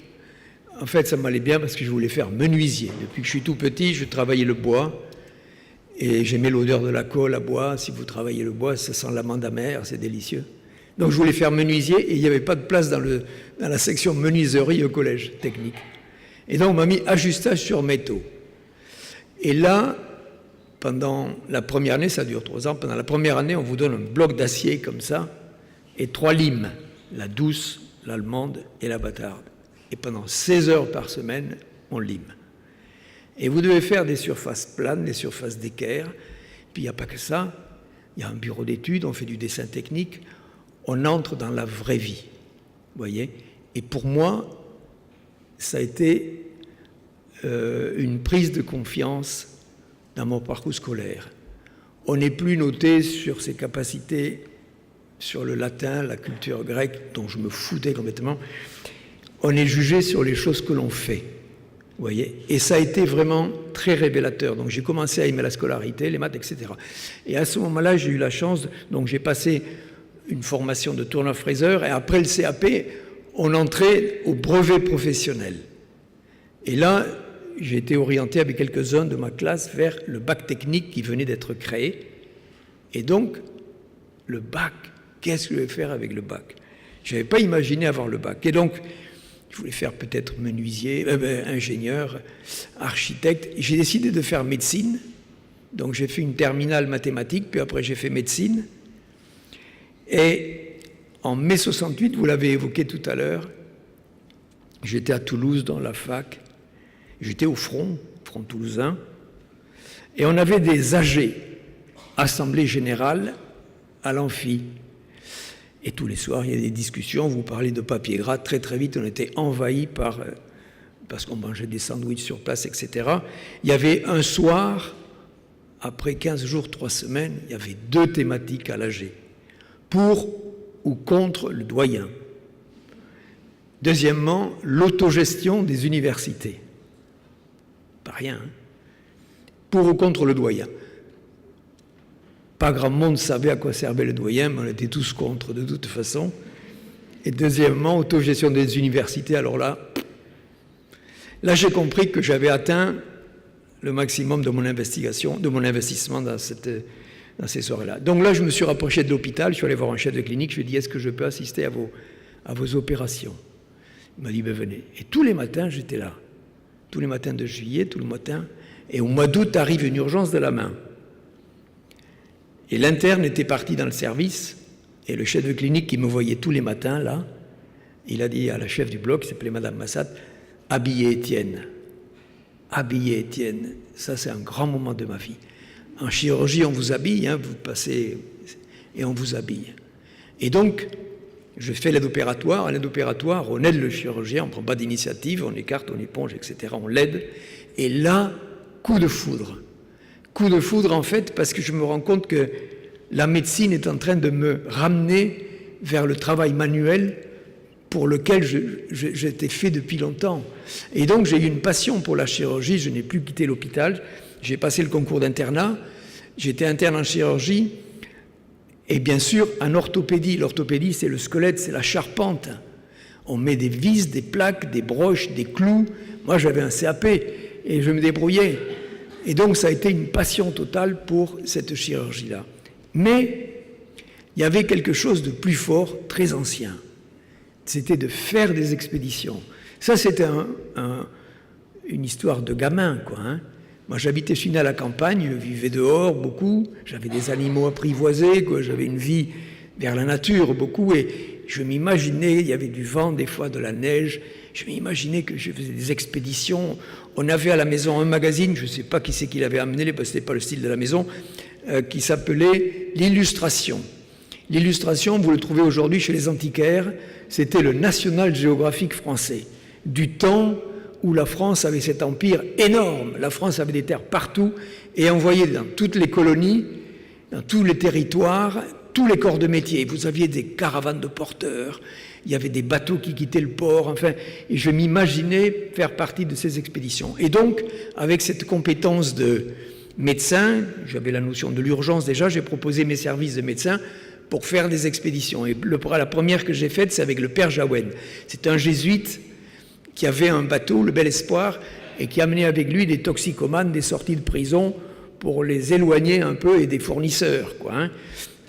En fait, ça m'allait bien parce que je voulais faire menuisier. Depuis que je suis tout petit, je travaillais le bois et j'aimais l'odeur de la colle à bois. Si vous travaillez le bois, ça sent l'amande amère, c'est délicieux. Donc je voulais faire menuisier et il n'y avait pas de place dans la section menuiserie au collège technique. Et donc on m'a mis ajustage sur métaux. Et là, pendant la première année, ça dure 3 ans, pendant la première année, on vous donne un bloc d'acier comme ça et 3 limes, la douce, l'allemande et la bâtarde. Et pendant 16 heures par semaine, on lime. Et vous devez faire des surfaces planes, des surfaces d'équerre. Puis il n'y a pas que ça, il y a un bureau d'études, on fait du dessin technique, on entre dans la vraie vie. Vous voyez? Et pour moi, ça a été une prise de confiance dans mon parcours scolaire. On n'est plus noté sur ses capacités, sur le latin, la culture grecque, dont je me foutais complètement. On est jugé sur les choses que l'on fait. Vous voyez? Et ça a été vraiment très révélateur. Donc j'ai commencé à aimer la scolarité, les maths, etc. Et à ce moment-là, j'ai eu la chance, donc j'ai passé une formation de tourneur-fraiseur, et après le CAP, on entrait au brevet professionnel. Et là, j'ai été orienté avec quelques-uns de ma classe vers le bac technique qui venait d'être créé. Et donc, le bac, qu'est-ce que je vais faire avec le bac? Je n'avais pas imaginé avoir le bac. Et donc, je voulais faire peut-être menuisier, ingénieur, architecte. J'ai décidé de faire médecine. Donc, j'ai fait une terminale mathématique, puis après, j'ai fait médecine. Et en mai 68, vous l'avez évoqué tout à l'heure, j'étais à Toulouse dans la fac. J'étais au front toulousain, et on avait des AG, Assemblée Générale, à l'amphi. Et tous les soirs, il y a des discussions, vous parlez de papier gras, très très vite, on était envahis parce qu'on mangeait des sandwichs sur place, etc. Il y avait un soir, après 15 jours, 3 semaines, il y avait 2 thématiques à l'AG, pour ou contre le doyen. Deuxièmement, l'autogestion des universités. Pas rien, hein. Pour ou contre le doyen. pas grand monde savait à quoi servait le doyen, mais on était tous contre de toute façon. Et deuxièmement, autogestion des universités, alors là j'ai compris que j'avais atteint le maximum de mon investigation, de mon investissement dans ces soirées-là. Donc là, je me suis rapproché de l'hôpital, je suis allé voir un chef de clinique, je lui ai dit, est-ce que je peux assister à vos opérations? Il m'a dit, ben venez. Et tous les matins, j'étais là. Tous les matins de juillet, tout le matin. Et au mois d'août, arrive une urgence de la main. Et l'interne était parti dans le service, et le chef de clinique qui me voyait tous les matins, là, il a dit à la chef du bloc, qui s'appelait Madame Massat, habillez Étienne. Habillez Étienne. Ça, c'est un grand moment de ma vie. En chirurgie, on vous habille, hein, vous passez et on vous habille. Et donc, je fais l'aide opératoire. À l'aide opératoire, on aide le chirurgien, on ne prend pas d'initiative, on écarte, on éponge, etc. On l'aide. Et là, coup de foudre. Coup de foudre, en fait, parce que je me rends compte que la médecine est en train de me ramener vers le travail manuel pour lequel j'étais fait depuis longtemps. Et donc, j'ai eu une passion pour la chirurgie. Je n'ai plus quitté l'hôpital. J'ai passé le concours d'internat. J'étais interne en chirurgie. Et bien sûr, en orthopédie. L'orthopédie, c'est le squelette, c'est la charpente. On met des vis, des plaques, des broches, des clous. Moi, j'avais un CAP et je me débrouillais. Et donc, ça a été une passion totale pour cette chirurgie-là. Mais il y avait quelque chose de plus fort, très ancien. C'était de faire des expéditions. Ça, c'était une histoire de gamin, quoi. Hein. Moi, j'habitais chez nous à la campagne, je vivais dehors beaucoup, j'avais des animaux apprivoisés, quoi. J'avais une vie vers la nature beaucoup, et je m'imaginais, il y avait du vent, des fois de la neige, je m'imaginais que je faisais des expéditions. On avait à la maison un magazine, je ne sais pas qui c'est qui l'avait amené, parce que ce n'était pas le style de la maison, qui s'appelait l'Illustration. L'Illustration, vous le trouvez aujourd'hui chez les antiquaires, c'était le National Geographic français, du temps où la France avait cet empire énorme. La France avait des terres partout et envoyait dans toutes les colonies, dans tous les territoires, tous les corps de métier. Vous aviez des caravanes de porteurs, il y avait des bateaux qui quittaient le port, enfin, et je m'imaginais faire partie de ces expéditions. Et donc, avec cette compétence de médecin, j'avais la notion de l'urgence déjà, j'ai proposé mes services de médecin pour faire des expéditions. Et la première que j'ai faite, c'est avec le père Jaouen. C'est un jésuite qui avait un bateau, le Bel Espoir, et qui amenait avec lui des toxicomanes, des sorties de prison, pour les éloigner un peu et des fournisseurs, quoi. Hein.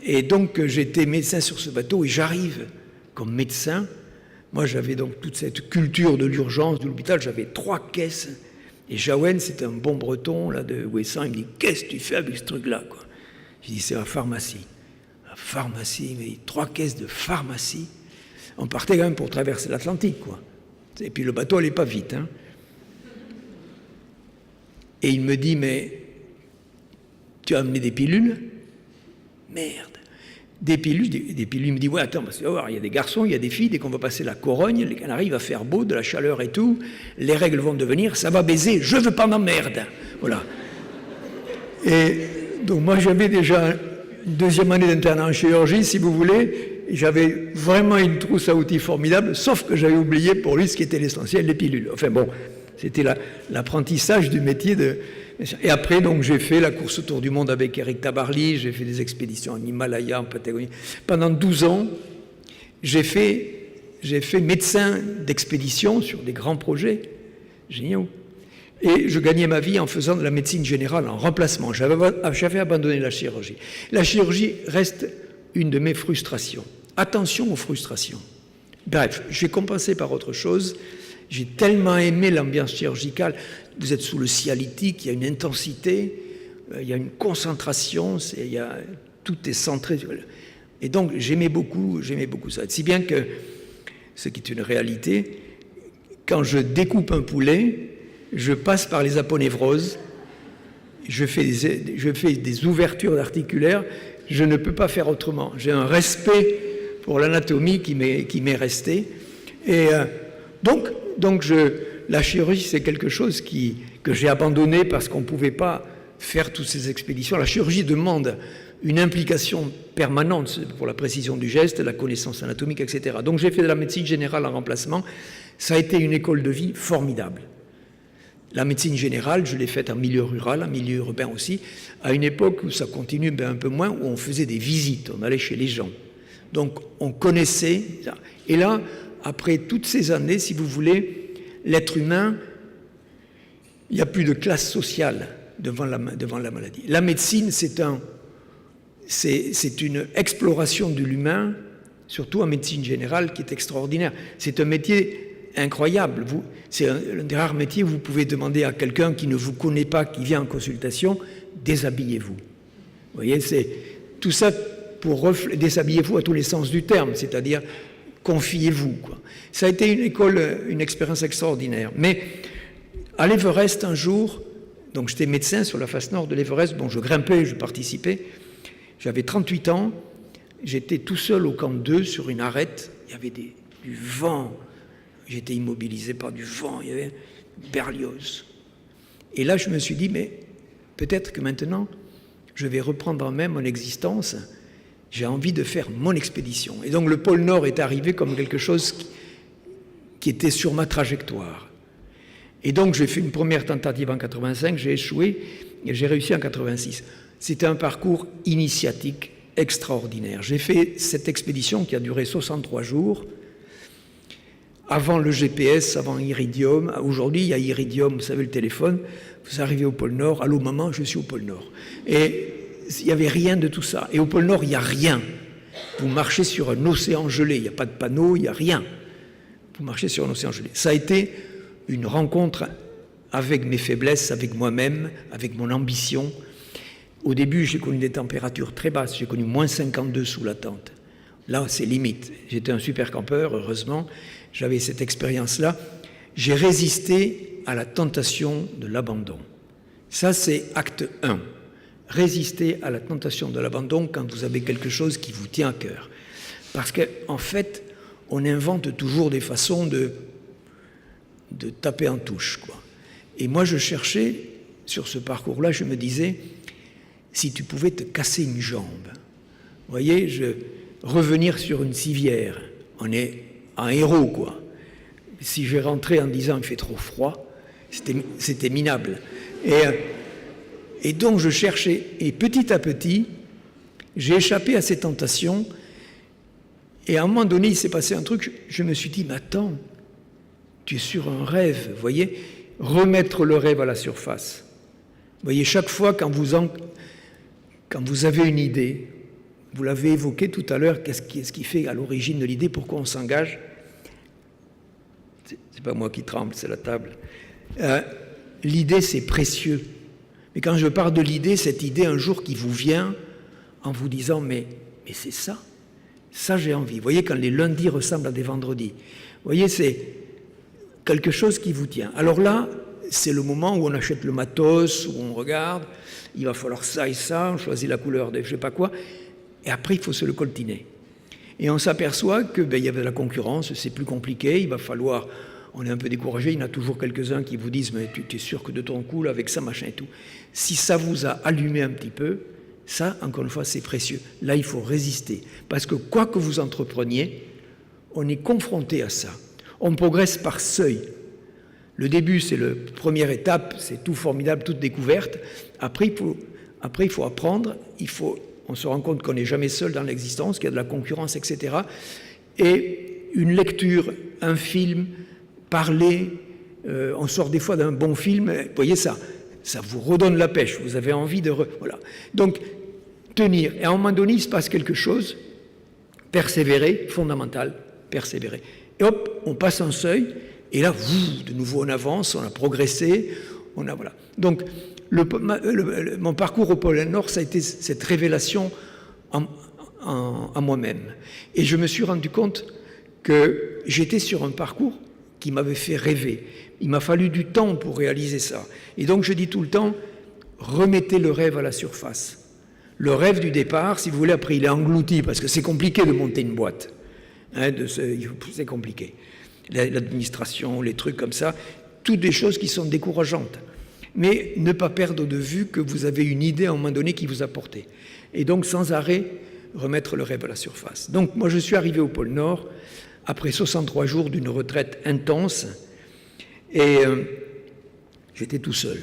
Et donc, j'étais médecin sur ce bateau, et j'arrive comme médecin. Moi, j'avais donc toute cette culture de l'urgence, de l'hôpital, j'avais 3 caisses. Et Jaouen, c'était un bon breton, là, de Ouessant, il me dit « Qu'est-ce que tu fais avec ce truc-là, quoi ?» Je dis « C'est la pharmacie. » La pharmacie, mais 3 caisses de pharmacie. On partait quand même pour traverser l'Atlantique, quoi. Et puis le bateau n'allait pas vite. Hein. Et il me dit, mais tu as amené des pilules? Merde. Des pilules, il me dit, ouais, attends, parce que, il y a des garçons, il y a des filles, dès qu'on va passer la Corogne, les Canaries, il va faire beau, de la chaleur et tout, les règles vont devenir, ça va baiser, je veux pas m'emmerde. Voilà. Et donc moi j'avais déjà une 2e année d'internat en chirurgie, si vous voulez, et j'avais vraiment une trousse à outils formidable, sauf que j'avais oublié pour lui ce qui était l'essentiel, les pilules. Enfin bon, c'était l'apprentissage du métier de... Et après, donc, j'ai fait la course autour du monde avec Éric Tabarly, j'ai fait des expéditions en Himalaya, en Patagonie. Pendant 12 ans, j'ai fait médecin d'expédition sur des grands projets géniaux. Et je gagnais ma vie en faisant de la médecine générale en remplacement. J'avais abandonné la chirurgie. La chirurgie reste une de mes frustrations. Attention aux frustrations. Bref, j'ai compensé par autre chose. J'ai tellement aimé l'ambiance chirurgicale. Vous êtes sous le cialytique, il y a une intensité, il y a une concentration, tout est centré. Et donc, j'aimais beaucoup ça. Si bien que, ce qui est une réalité, quand je découpe un poulet, je passe par les aponévroses, je fais des ouvertures articulaires, je ne peux pas faire autrement. J'ai un respect pour l'anatomie qui m'est resté. Et donc la chirurgie, c'est quelque chose que j'ai abandonné parce qu'on ne pouvait pas faire toutes ces expéditions. La chirurgie demande une implication permanente pour la précision du geste, la connaissance anatomique, etc. Donc j'ai fait de la médecine générale en remplacement. Ça a été une école de vie formidable. La médecine générale, je l'ai faite en milieu rural, en milieu urbain aussi, à une époque où ça continue un peu moins, où on faisait des visites, on allait chez les gens. Donc on connaissait ça. Et là, après toutes ces années, si vous voulez, l'être humain, il n'y a plus de classe sociale devant la maladie. La médecine, c'est une exploration de l'humain, surtout en médecine générale, qui est extraordinaire. C'est un métier incroyable. C'est un des rares métiers où vous pouvez demander à quelqu'un qui ne vous connaît pas, qui vient en consultation, déshabillez-vous. Vous voyez, c'est tout ça pour déshabillez-vous à tous les sens du terme, c'est-à-dire confiez-vous, quoi. Ça a été une expérience extraordinaire. Mais à l'Everest, un jour, donc j'étais médecin sur la face nord de l'Everest, bon, je grimpais, je participais, j'avais 38 ans, j'étais tout seul au camp 2 sur une arête, il y avait du vent, j'étais immobilisé par du vent, il y avait Berlioz. Et là, je me suis dit, mais peut-être que maintenant, je vais reprendre en main mon existence, j'ai envie de faire mon expédition. Et donc le pôle Nord est arrivé comme quelque chose qui était sur ma trajectoire. Et donc j'ai fait une première tentative en 85, j'ai échoué, et j'ai réussi en 86. C'était un parcours initiatique extraordinaire. J'ai fait cette expédition qui a duré 63 jours, avant le GPS, avant Iridium. Aujourd'hui, il y a Iridium, vous savez, le téléphone. Vous arrivez au pôle Nord, allô maman, je suis au pôle Nord. Et il n'y avait rien de tout ça. Et au pôle Nord, il n'y a rien. Vous marchez sur un océan gelé, il n'y a pas de panneau, il n'y a rien. Vous marchez sur un océan gelé. Ça a été une rencontre avec mes faiblesses, avec moi-même, avec mon ambition. Au début, j'ai connu des températures très basses. J'ai connu moins 52 sous la tente. Là, c'est limite. J'étais un super campeur, heureusement. J'avais cette expérience-là. J'ai résisté à la tentation de l'abandon. Ça, c'est acte 1. Résister à la tentation de l'abandon quand vous avez quelque chose qui vous tient à cœur. Parce qu'en fait, on invente toujours des façons de taper en touche, quoi. Et moi, je cherchais, sur ce parcours-là, je me disais, si tu pouvais te casser une jambe, vous voyez, revenir sur une civière, on est un héros, quoi. Si je rentrais en disant il fait trop froid, c'était minable. Et donc je cherchais, et petit à petit, j'ai échappé à ces tentations, et à un moment donné, il s'est passé un truc, je me suis dit, mais attends, tu es sur un rêve, vous voyez, remettre le rêve à la surface. Vous voyez, chaque fois quand vous avez une idée, vous l'avez évoqué tout à l'heure, qu'est-ce qui fait à l'origine de l'idée, pourquoi on s'engage? C'est pas moi qui tremble, c'est la table. L'idée, c'est précieux. Mais quand je parle de l'idée, cette idée un jour qui vous vient en vous disant, mais c'est ça, ça j'ai envie. Vous voyez, quand les lundis ressemblent à des vendredis, vous voyez, c'est quelque chose qui vous tient. Alors là, c'est le moment où on achète le matos, où on regarde, il va falloir ça et ça, on choisit la couleur de je sais pas quoi, et après il faut se le coltiner. Et on s'aperçoit que il y avait de la concurrence, c'est plus compliqué, il va falloir, on est un peu découragé, il y en a toujours quelques-uns qui vous disent mais tu es sûr que de ton coup, là, avec ça, machin et tout. Si ça vous a allumé un petit peu, ça, encore une fois, c'est précieux. Là, il faut résister, parce que quoi que vous entrepreniez, on est confronté à ça. On progresse par seuil. Le début, c'est la première étape, c'est tout formidable, toute découverte. Après, il faut apprendre, on se rend compte qu'on n'est jamais seul dans l'existence, qu'il y a de la concurrence, etc. Et une lecture, un film, parler, on sort des fois d'un bon film, vous voyez ça vous redonne la pêche, vous avez envie de... Voilà. Donc, tenir. Et à un moment donné, il se passe quelque chose, persévérer, fondamental, persévérer. Et hop, on passe un seuil, et là, de nouveau, on avance, on a progressé, voilà. Donc, mon parcours au pôle Nord, ça a été cette révélation en moi-même. Et je me suis rendu compte que j'étais sur un parcours qui m'avait fait rêver. Il m'a fallu du temps pour réaliser ça. Et donc, je dis tout le temps, remettez le rêve à la surface. Le rêve du départ, si vous voulez, après, il est englouti, parce que c'est compliqué de monter une boîte. C'est compliqué. L'administration, les trucs comme ça, toutes des choses qui sont décourageantes. Mais ne pas perdre de vue que vous avez une idée à un moment donné qui vous a porté. Et donc, sans arrêt, remettre le rêve à la surface. Donc, moi, je suis arrivé au pôle Nord après 63 jours d'une retraite intense. Et J'étais tout seul.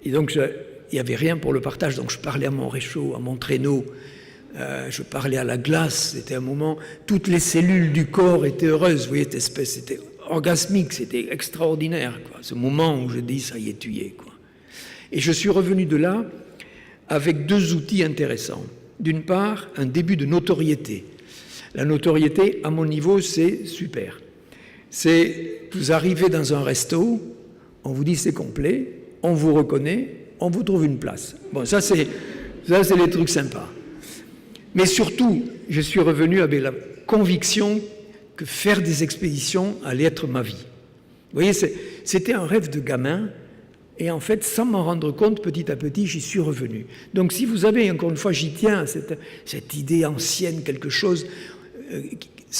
Et donc, il n'y avait rien pour le partage. Donc, je parlais à mon réchaud, à mon traîneau, je parlais à la glace. C'était un moment, toutes les cellules du corps étaient heureuses. Vous voyez, cette espèce, c'était orgasmique, c'était extraordinaire, quoi. Ce moment où je dis, ça y est, tu y es, quoi. Et je suis revenu de là avec 2 outils intéressants. D'une part, un début de notoriété. La notoriété, à mon niveau, c'est super. C'est, vous arrivez dans un resto, on vous dit c'est complet, on vous reconnaît, on vous trouve une place. Bon, ça c'est les trucs sympas. Mais surtout, je suis revenu avec la conviction que faire des expéditions allait être ma vie. Vous voyez, c'était un rêve de gamin, et en fait, sans m'en rendre compte, petit à petit, j'y suis revenu. Donc si vous avez, encore une fois, j'y tiens, cette idée ancienne, quelque chose,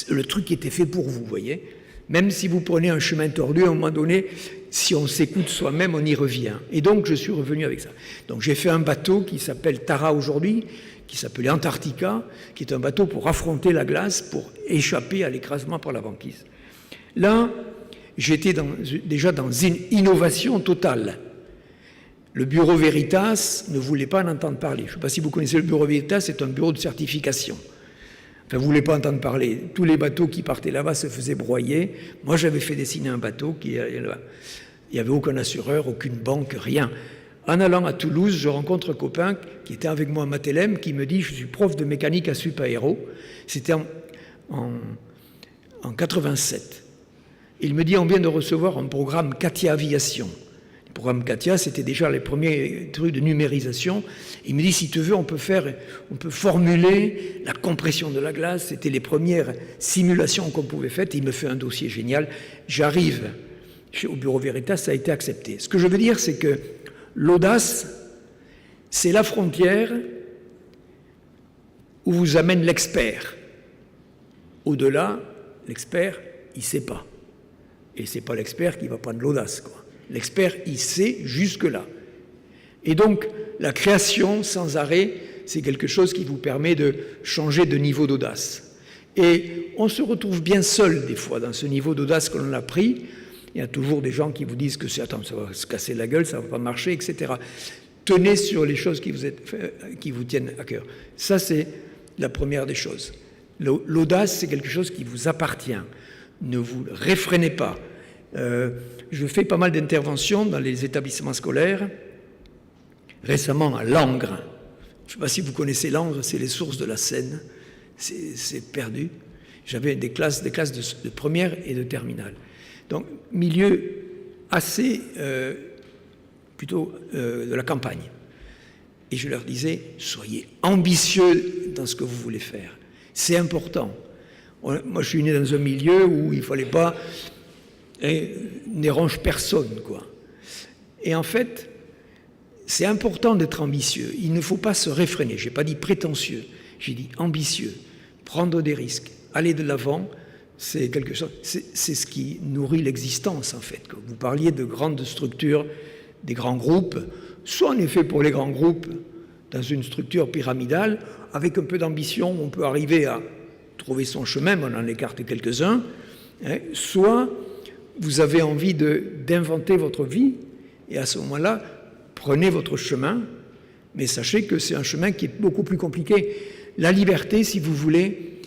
le truc qui était fait pour vous, vous voyez. Même si vous prenez un chemin tordu, à un moment donné, si on s'écoute soi-même, on y revient. Et donc, je suis revenu avec ça. Donc, j'ai fait un bateau qui s'appelle Tara aujourd'hui, qui s'appelait Antarctica, qui est un bateau pour affronter la glace, pour échapper à l'écrasement par la banquise. Là, j'étais déjà dans une innovation totale. Le Bureau Veritas ne voulait pas en entendre parler. Je ne sais pas si vous connaissez le Bureau Veritas, c'est un bureau de certification. Enfin, vous ne voulez pas entendre parler. Tous les bateaux qui partaient là-bas se faisaient broyer. Moi, j'avais fait dessiner un bateau qui... Il n'y avait aucun assureur, aucune banque, rien. En allant à Toulouse, je rencontre un copain qui était avec moi à Matélème, qui me dit « Je suis prof de mécanique à Supaéro ». C'était en 87. Il me dit « On vient de recevoir un programme Katia Aviation ». Le programme Katia, c'était déjà les premiers trucs de numérisation. Il me dit, si tu veux, on peut formuler la compression de la glace. C'était les premières simulations qu'on pouvait faire. Il me fait un dossier génial. J'arrive au Bureau Veritas, ça a été accepté. Ce que je veux dire, c'est que l'audace, c'est la frontière où vous amène l'expert. Au-delà, l'expert, il ne sait pas. Et ce n'est pas l'expert qui va prendre l'audace, quoi. L'expert, il sait jusque-là. Et donc, la création sans arrêt, c'est quelque chose qui vous permet de changer de niveau d'audace. Et on se retrouve bien seul, des fois, dans ce niveau d'audace que l'on a pris. Il y a toujours des gens qui vous disent que attends, ça va se casser la gueule, ça ne va pas marcher, etc. Tenez sur les choses qui vous tiennent à cœur. Ça, c'est la première des choses. L'audace, c'est quelque chose qui vous appartient. Ne vous réfrénez pas. Je fais pas mal d'interventions dans les établissements scolaires. Récemment, à Langres. Je ne sais pas si vous connaissez Langres, c'est les sources de la Seine. C'est perdu. J'avais des classes de première et de terminale. Donc, milieu assez plutôt de la campagne. Et je leur disais, soyez ambitieux dans ce que vous voulez faire. C'est important. Moi, je suis né dans un milieu où il ne fallait pas n'érange personne, quoi. Et en fait, c'est important d'être ambitieux. Il ne faut pas se réfréner. Je n'ai pas dit prétentieux, j'ai dit ambitieux. Prendre des risques, aller de l'avant, c'est quelque chose. C'est ce qui nourrit l'existence, en fait. Vous parliez de grandes structures, des grands groupes. Soit en effet pour les grands groupes, dans une structure pyramidale, avec un peu d'ambition, on peut arriver à trouver son chemin, on en écarte quelques-uns, hein, soit vous avez envie d'inventer votre vie, et à ce moment-là, prenez votre chemin, mais sachez que c'est un chemin qui est beaucoup plus compliqué. La liberté, si vous voulez,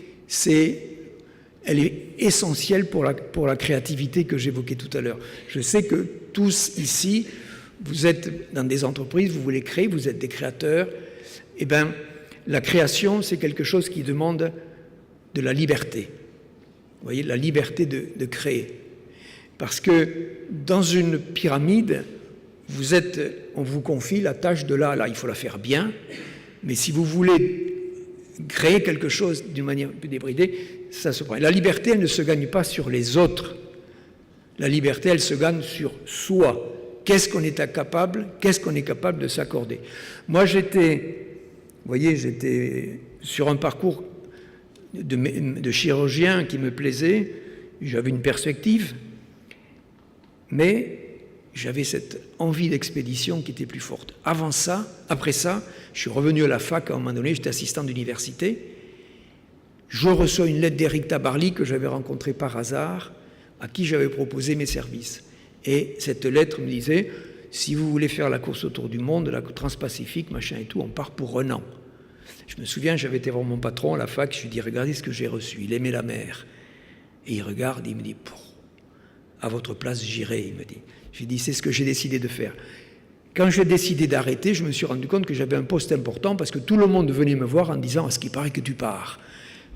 elle est essentielle pour la créativité que j'évoquais tout à l'heure. Je sais que tous ici, vous êtes dans des entreprises, vous voulez créer, vous êtes des créateurs. Eh bien, la création, c'est quelque chose qui demande de la liberté. Vous voyez, la liberté de créer. Parce que dans une pyramide, on vous confie la tâche de là, il faut la faire bien, mais si vous voulez créer quelque chose d'une manière plus débridée, ça se prend. La liberté, elle ne se gagne pas sur les autres. La liberté, elle se gagne sur soi. Qu'est-ce qu'on est capable de s'accorder? Moi, j'étais sur un parcours de chirurgien qui me plaisait, j'avais une perspective, mais j'avais cette envie d'expédition qui était plus forte. Après ça, je suis revenu à la fac, à un moment donné, j'étais assistant d'université. Je reçois une lettre d'Éric Tabarly que j'avais rencontré par hasard, à qui j'avais proposé mes services. Et cette lettre me disait, si vous voulez faire la course autour du monde, la transpacifique, machin et tout, on part pour un an. Je me souviens, j'avais été voir mon patron à la fac, je lui ai dit, regardez ce que j'ai reçu, il aimait la mer. Et il regarde, il me dit, à votre place, j'irai, il me dit. J'ai dit, c'est ce que j'ai décidé de faire. Quand j'ai décidé d'arrêter, je me suis rendu compte que j'avais un poste important parce que tout le monde venait me voir en disant, à ce qui paraît que tu pars,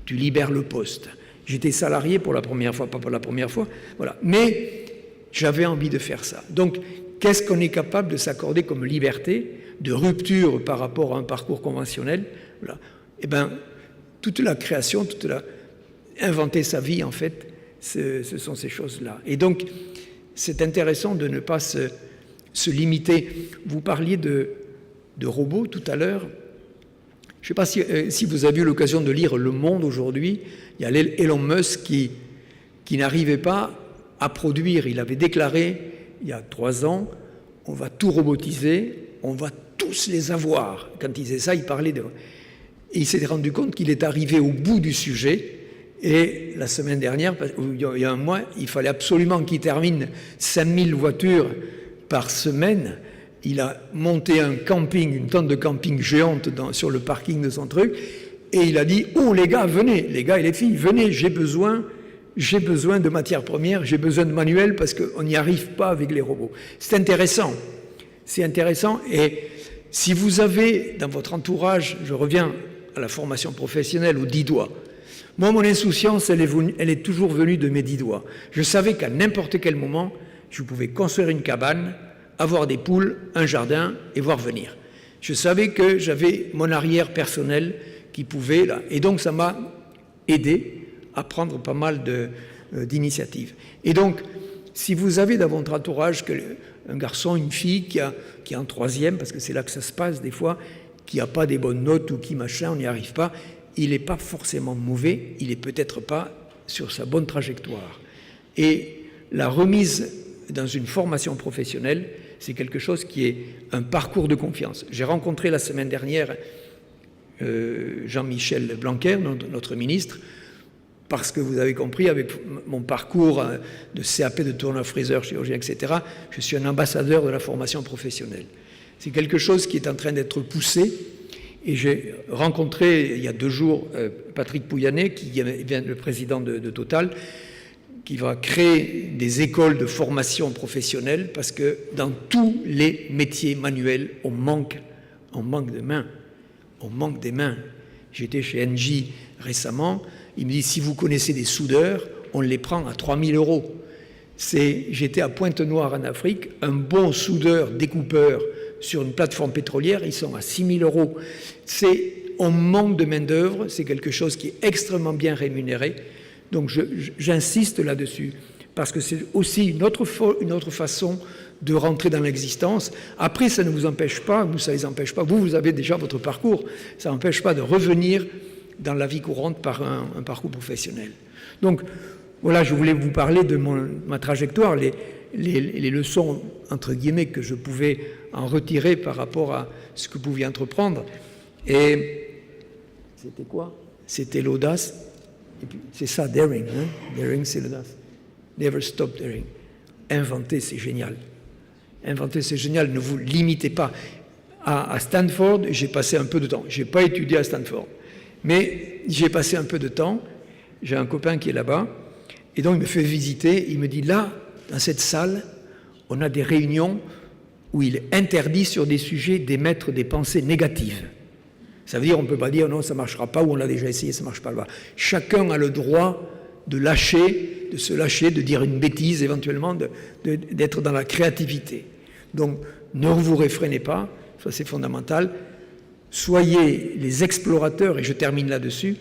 tu libères le poste. J'étais salarié pour la première fois, pas pour la première fois, voilà. Mais j'avais envie de faire ça. Donc, qu'est-ce qu'on est capable de s'accorder comme liberté, de rupture par rapport à un parcours conventionnel? Voilà. Eh bien, toute la création, inventer sa vie, en fait, ce sont ces choses-là. Et donc, c'est intéressant de ne pas se limiter. Vous parliez de robots tout à l'heure. Je ne sais pas si vous avez eu l'occasion de lire Le Monde aujourd'hui. Il y a Elon Musk qui n'arrivait pas à produire. Il avait déclaré, il y a 3 ans, on va tout robotiser, on va tous les avoir. Quand il disait ça, il parlait de... Et il s'est rendu compte qu'il est arrivé au bout du sujet. Et la semaine dernière, il y a un mois, il fallait absolument qu'il termine 5000 voitures par semaine. Il a monté un camping, une tente de camping géante sur le parking de son truc. Et il a dit, oh les gars, venez, les gars et les filles, venez, j'ai besoin de matières premières, j'ai besoin de manuels parce qu'on n'y arrive pas avec les robots. C'est intéressant. C'est intéressant. Et si vous avez dans votre entourage, je reviens à la formation professionnelle aux 10 doigts. Moi, mon insouciance, elle est toujours venue de mes 10 doigts. Je savais qu'à n'importe quel moment, je pouvais construire une cabane, avoir des poules, un jardin et voir venir. Je savais que j'avais mon arrière personnel qui pouvait, là. Et donc, ça m'a aidé à prendre pas mal d'initiatives. Et donc, si vous avez dans votre entourage un garçon, une fille qui est en 3e, parce que c'est là que ça se passe des fois, qui n'a pas des bonnes notes ou qui machin, on n'y arrive pas, il n'est pas forcément mauvais, il n'est peut-être pas sur sa bonne trajectoire. Et la remise dans une formation professionnelle, c'est quelque chose qui est un parcours de confiance. J'ai rencontré la semaine dernière Jean-Michel Blanquer, notre ministre, parce que vous avez compris, avec mon parcours de CAP de tourneur-fraiseur, chirurgien, etc., je suis un ambassadeur de la formation professionnelle. C'est quelque chose qui est en train d'être poussé. Et j'ai rencontré, il y a 2 jours, Patrick Pouyanné, qui vient le président de Total, qui va créer des écoles de formation professionnelle, parce que dans tous les métiers manuels, on manque de mains. On manque des mains. J'étais chez Engie récemment, il me dit, si vous connaissez des soudeurs, on les prend à 3 000 €. J'étais à Pointe-Noire en Afrique, un bon soudeur, découpeur, sur une plateforme pétrolière, ils sont à 6 000 €. On manque de main-d'œuvre, c'est quelque chose qui est extrêmement bien rémunéré. Donc j'insiste là-dessus, parce que c'est aussi une autre façon de rentrer dans l'existence. Après, ça ne vous empêche pas, ça ne les empêche pas, vous avez déjà votre parcours, ça n'empêche pas de revenir dans la vie courante par un parcours professionnel. Donc voilà, je voulais vous parler de ma trajectoire, les leçons, entre guillemets, que je pouvais en retirer par rapport à ce que vous pouviez entreprendre. Et c'était quoi? C'était l'audace. Et puis, c'est ça, daring. Hein? Daring, c'est l'audace. Never stop daring. Inventer, c'est génial. Inventer, c'est génial. Ne vous limitez pas. À Stanford, j'ai passé un peu de temps. Je n'ai pas étudié à Stanford. Mais j'ai passé un peu de temps. J'ai un copain qui est là-bas. Et donc, il me fait visiter. Il me dit, là, dans cette salle, on a des réunions où il est interdit sur des sujets d'émettre des pensées négatives. Ça veut dire on ne peut pas dire non, ça ne marchera pas, ou on l'a déjà essayé, ça ne marche pas là-bas. Chacun a le droit de se lâcher, de dire une bêtise éventuellement, d'être dans la créativité. Donc ne vous réfrénez pas, ça c'est fondamental. Soyez les explorateurs, et je termine là-dessus,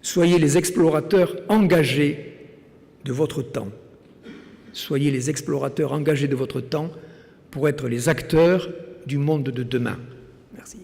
soyez les explorateurs engagés de votre temps. Soyez les explorateurs engagés de votre temps pour être les acteurs du monde de demain. Merci.